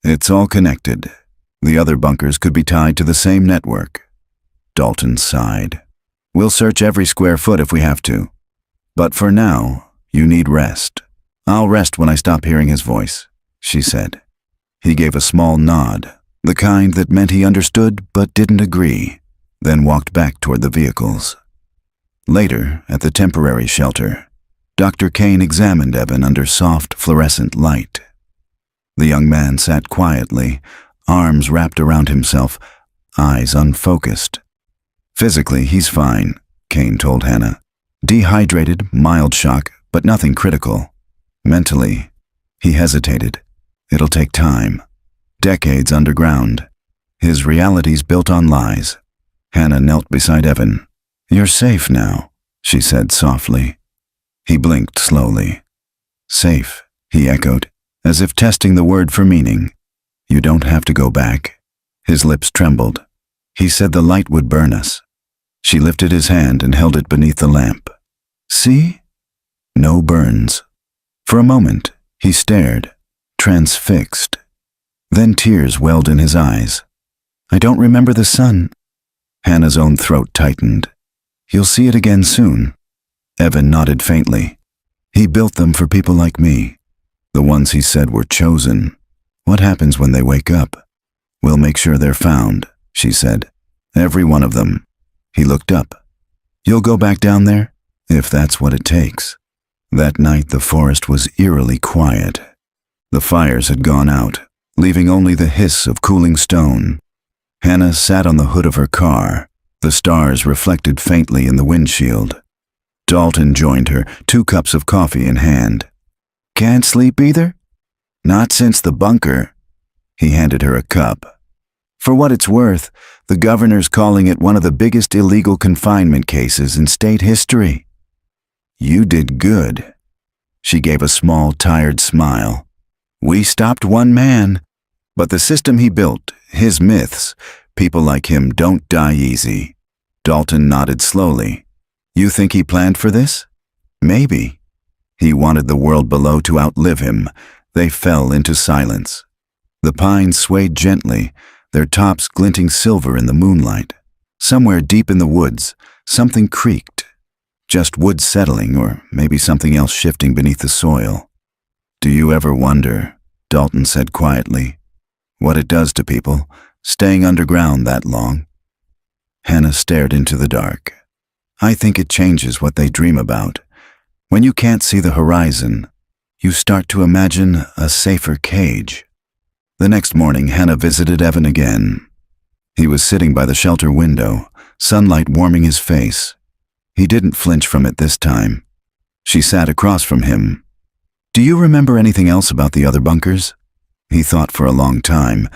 It's all connected. The other bunkers could be tied to the same network. Dalton sighed. We'll search every square foot if we have to. But for now, you need rest. I'll rest when I stop hearing his voice, she said. He gave a small nod, the kind that meant he understood but didn't agree, then walked back toward the vehicles. Later, at the temporary shelter, Dr. Kane examined Evan under soft, fluorescent light. The young man sat quietly, arms wrapped around himself, eyes unfocused. Physically, he's fine, Kane told Hannah. Dehydrated, mild shock, but nothing critical. Mentally, he hesitated. It'll take time. Decades underground. His reality's built on lies. Hannah knelt beside Evan. You're safe now, she said softly. He blinked slowly. Safe, he echoed, as if testing the word for meaning. You don't have to go back. His lips trembled. He said the light would burn us. She lifted his hand and held it beneath the lamp. See? No burns. For a moment, he stared, transfixed. Then tears welled in his eyes. I don't remember the sun. Hannah's own throat tightened. You'll see it again soon. Evan nodded faintly. He built them for people like me. The ones he said were chosen. What happens when they wake up? We'll make sure they're found, she said. Every one of them. He looked up. You'll go back down there? If that's what it takes. That night the forest was eerily quiet. The fires had gone out, leaving only the hiss of cooling stone. Hannah sat on the hood of her car. The stars reflected faintly in the windshield. Dalton joined her, 2 cups of coffee in hand. Can't sleep either? Not since the bunker. He handed her a cup. For what it's worth, the governor's calling it one of the biggest illegal confinement cases in state history. You did good. She gave a small, tired smile. We stopped one man, but the system he built, his myths, people like him don't die easy. Dalton nodded slowly. You think he planned for this? Maybe. He wanted the world below to outlive him. They fell into silence. The pines swayed gently, their tops glinting silver in the moonlight. Somewhere deep in the woods, something creaked. Just wood settling, or maybe something else shifting beneath the soil. Do you ever wonder, Dalton said quietly, what it does to people, staying underground that long? Hannah stared into the dark. I think it changes what they dream about. When you can't see the horizon, you start to imagine a safer cage. The next morning, Hannah visited Evan again. He was sitting by the shelter window, sunlight warming his face. He didn't flinch from it this time. She sat across from him. Do you remember anything else about the other bunkers? He thought for a long time.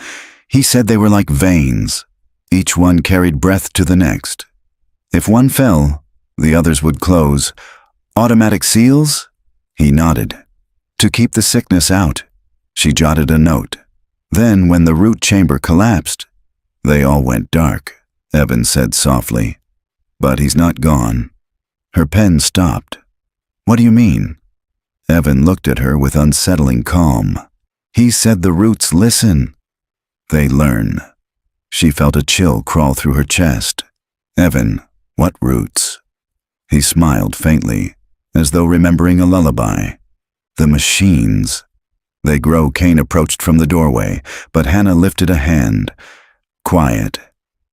He said they were like veins. Each one carried breath to the next. If one fell, the others would close. Automatic seals? He nodded. To keep the sickness out. She jotted a note. Then, when the root chamber collapsed, they all went dark, Evan said softly. But he's not gone. Her pen stopped. What do you mean? Evan looked at her with unsettling calm. He said the roots listen. They learn. She felt a chill crawl through her chest. Evan, what roots? He smiled faintly, as though remembering a lullaby. The machines. They grow, Kane approached from the doorway, but Hannah lifted a hand. Quiet.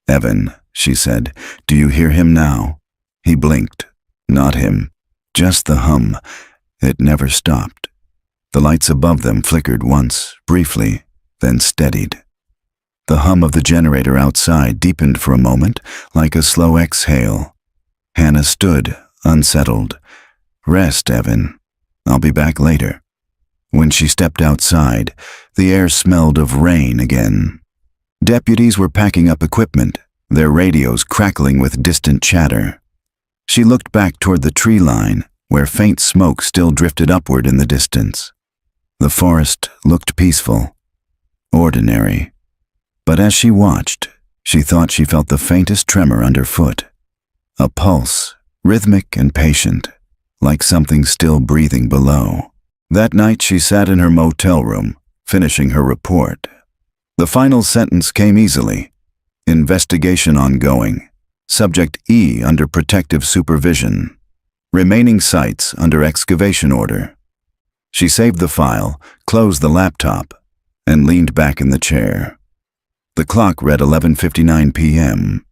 Evan, she said, do you hear him now? He blinked. Not him. Just the hum. It never stopped. The lights above them flickered once, briefly, then steadied. The hum of the generator outside deepened for a moment, like a slow exhale. Hannah stood, unsettled. Rest, Evan. I'll be back later. When she stepped outside, the air smelled of rain again. Deputies were packing up equipment, their radios crackling with distant chatter. She looked back toward the tree line, where faint smoke still drifted upward in the distance. The forest looked peaceful, ordinary. But as she watched, she thought she felt the faintest tremor underfoot. A pulse, rhythmic and patient, like something still breathing below. That night she sat in her motel room, finishing her report. The final sentence came easily. Investigation ongoing. Subject E under protective supervision. Remaining sites under excavation order. She saved the file, closed the laptop, and leaned back in the chair. The clock read 11:59 p.m.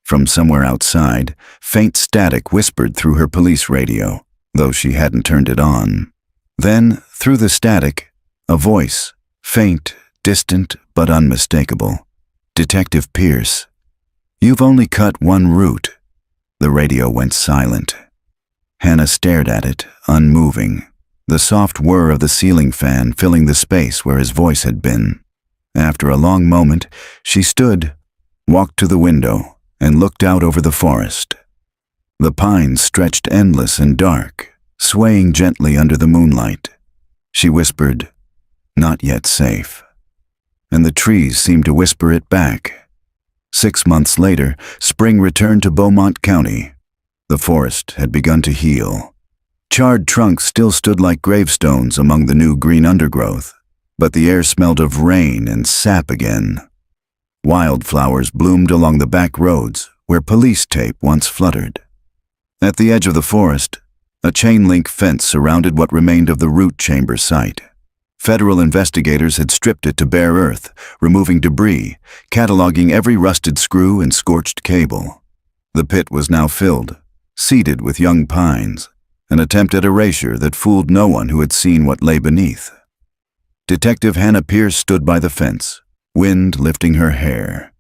From somewhere outside, faint static whispered through her police radio, though she hadn't turned it on. Then, through the static, a voice, faint, distant, but unmistakable. Detective Pierce. You've only cut one route. The radio went silent. Hannah stared at it, unmoving, the soft whir of the ceiling fan filling the space where his voice had been. After a long moment, she stood, walked to the window, and looked out over the forest. The pines stretched endless and dark, swaying gently under the moonlight. She whispered, not yet safe. And the trees seemed to whisper it back. 6 months later, spring returned to Beaumont County. The forest had begun to heal. Charred trunks still stood like gravestones among the new green undergrowth, but the air smelled of rain and sap again. Wildflowers bloomed along the back roads where police tape once fluttered. At the edge of the forest, a chain-link fence surrounded what remained of the root chamber site. Federal investigators had stripped it to bare earth, removing debris, cataloging every rusted screw and scorched cable. The pit was now filled, seeded with young pines, an attempt at erasure that fooled no one who had seen what lay beneath. Detective Hannah Pierce stood by the fence, wind lifting her hair.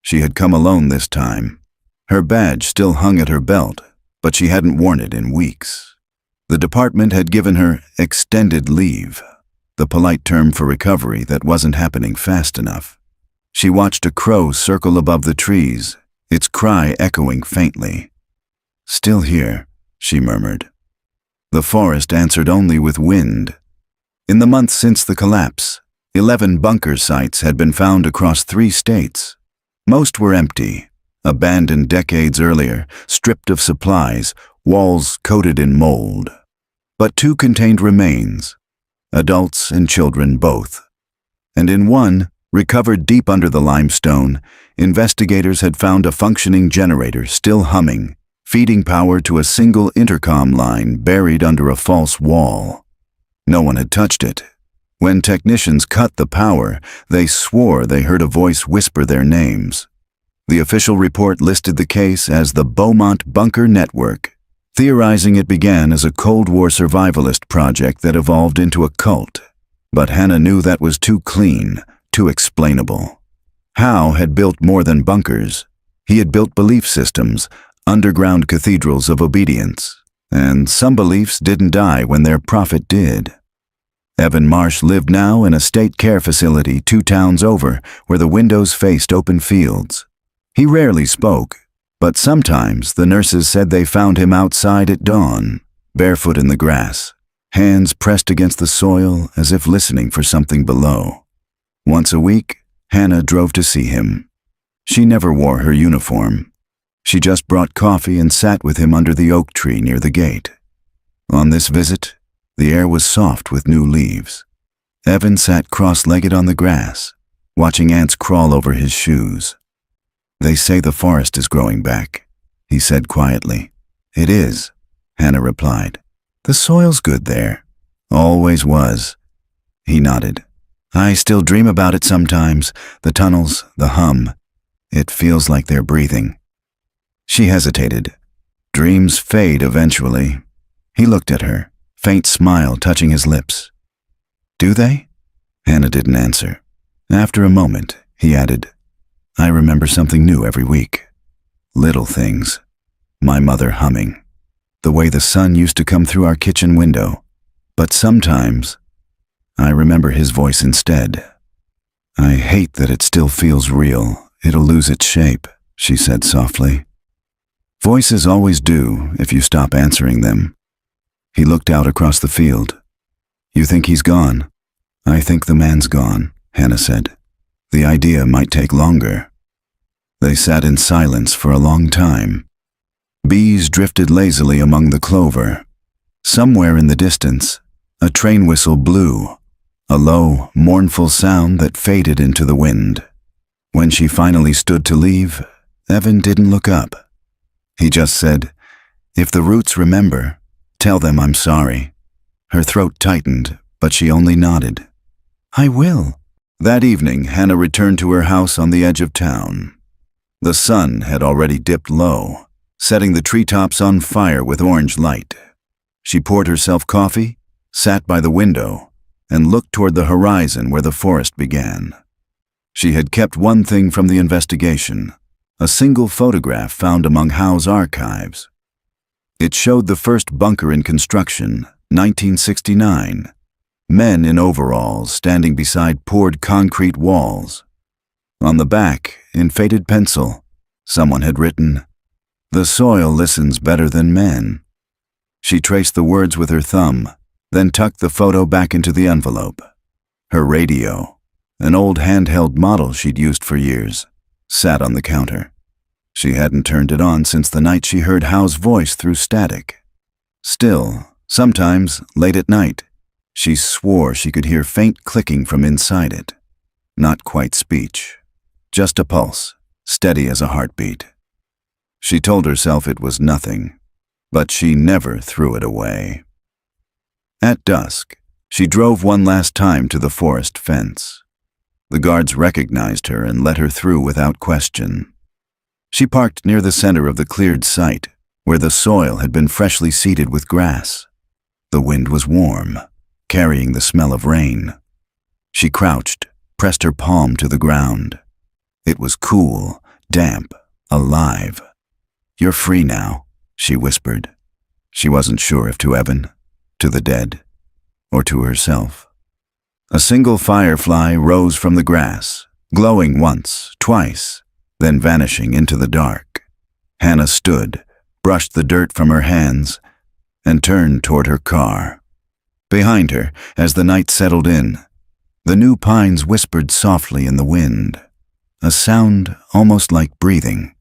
She had come alone this time. Her badge still hung at her belt, but she hadn't worn it in weeks. The department had given her extended leave, the polite term for recovery that wasn't happening fast enough. She watched a crow circle above the trees, its cry echoing faintly. "Still here," she murmured. The forest answered only with wind. In the months since the collapse, 11 bunker sites had been found across 3 states. Most were empty, abandoned decades earlier, stripped of supplies, walls coated in mold. But 2 contained remains, adults and children both. And in one, recovered deep under the limestone, investigators had found a functioning generator still humming, feeding power to a single intercom line buried under a false wall. No one had touched it. When technicians cut the power, they swore they heard a voice whisper their names. The official report listed the case as the Beaumont Bunker Network, theorizing it began as a Cold War survivalist project that evolved into a cult. But Hannah knew that was too clean, too explainable. Howe had built more than bunkers. He had built belief systems, underground cathedrals of obedience, and some beliefs didn't die when their prophet did. Evan Marsh lived now in a state care facility 2 towns over, where the windows faced open fields. He rarely spoke, but sometimes the nurses said they found him outside at dawn, barefoot in the grass, hands pressed against the soil as if listening for something below. Once a week, Hannah drove to see him. She never wore her uniform. She just brought coffee and sat with him under the oak tree near the gate. On this visit, the air was soft with new leaves. Evan sat cross-legged on the grass, watching ants crawl over his shoes. "They say the forest is growing back," he said quietly. "It is," Hannah replied. "The soil's good there. Always was." He nodded. "I still dream about it sometimes, the tunnels, the hum. It feels like they're breathing." She hesitated. Dreams fade eventually. He looked at her, faint smile touching his lips. "Do they?" Hannah didn't answer. After a moment, he added, "I remember something new every week. Little things. My mother humming. The way the sun used to come through our kitchen window. But sometimes, I remember his voice instead. I hate that it still feels real. It'll lose its shape," she said softly. "Voices always do if you stop answering them." He looked out across the field. "You think he's gone?" "I think the man's gone," Hannah said. "The idea might take longer." They sat in silence for a long time. Bees drifted lazily among the clover. Somewhere in the distance, a train whistle blew, a low, mournful sound that faded into the wind. When she finally stood to leave, Evan didn't look up. He just said, "If the roots remember, tell them I'm sorry." Her throat tightened, but she only nodded. "I will." That evening, Hannah returned to her house on the edge of town. The sun had already dipped low, setting the treetops on fire with orange light. She poured herself coffee, sat by the window, and looked toward the horizon where the forest began. She had kept one thing from the investigation, a single photograph found among Howe's archives. It showed the first bunker in construction, 1969. Men in overalls standing beside poured concrete walls. On the back, in faded pencil, someone had written, "The soil listens better than men." She traced the words with her thumb, then tucked the photo back into the envelope. Her radio, an old handheld model she'd used for years, sat on the counter. She hadn't turned it on since the night she heard Hal's voice through static. Still, sometimes, late at night, she swore she could hear faint clicking from inside it. Not quite speech, just a pulse, steady as a heartbeat. She told herself it was nothing, but she never threw it away. At dusk, she drove one last time to the forest fence. The guards recognized her and let her through without question. She parked near the center of the cleared site, where the soil had been freshly seeded with grass. The wind was warm, carrying the smell of rain. She crouched, pressed her palm to the ground. It was cool, damp, alive. "You're free now," she whispered. She wasn't sure if to Evan, to the dead, or to herself. A single firefly rose from the grass, glowing once, twice, then vanishing into the dark. Hannah stood, brushed the dirt from her hands, and turned toward her car. Behind her, as the night settled in, the new pines whispered softly in the wind, a sound almost like breathing.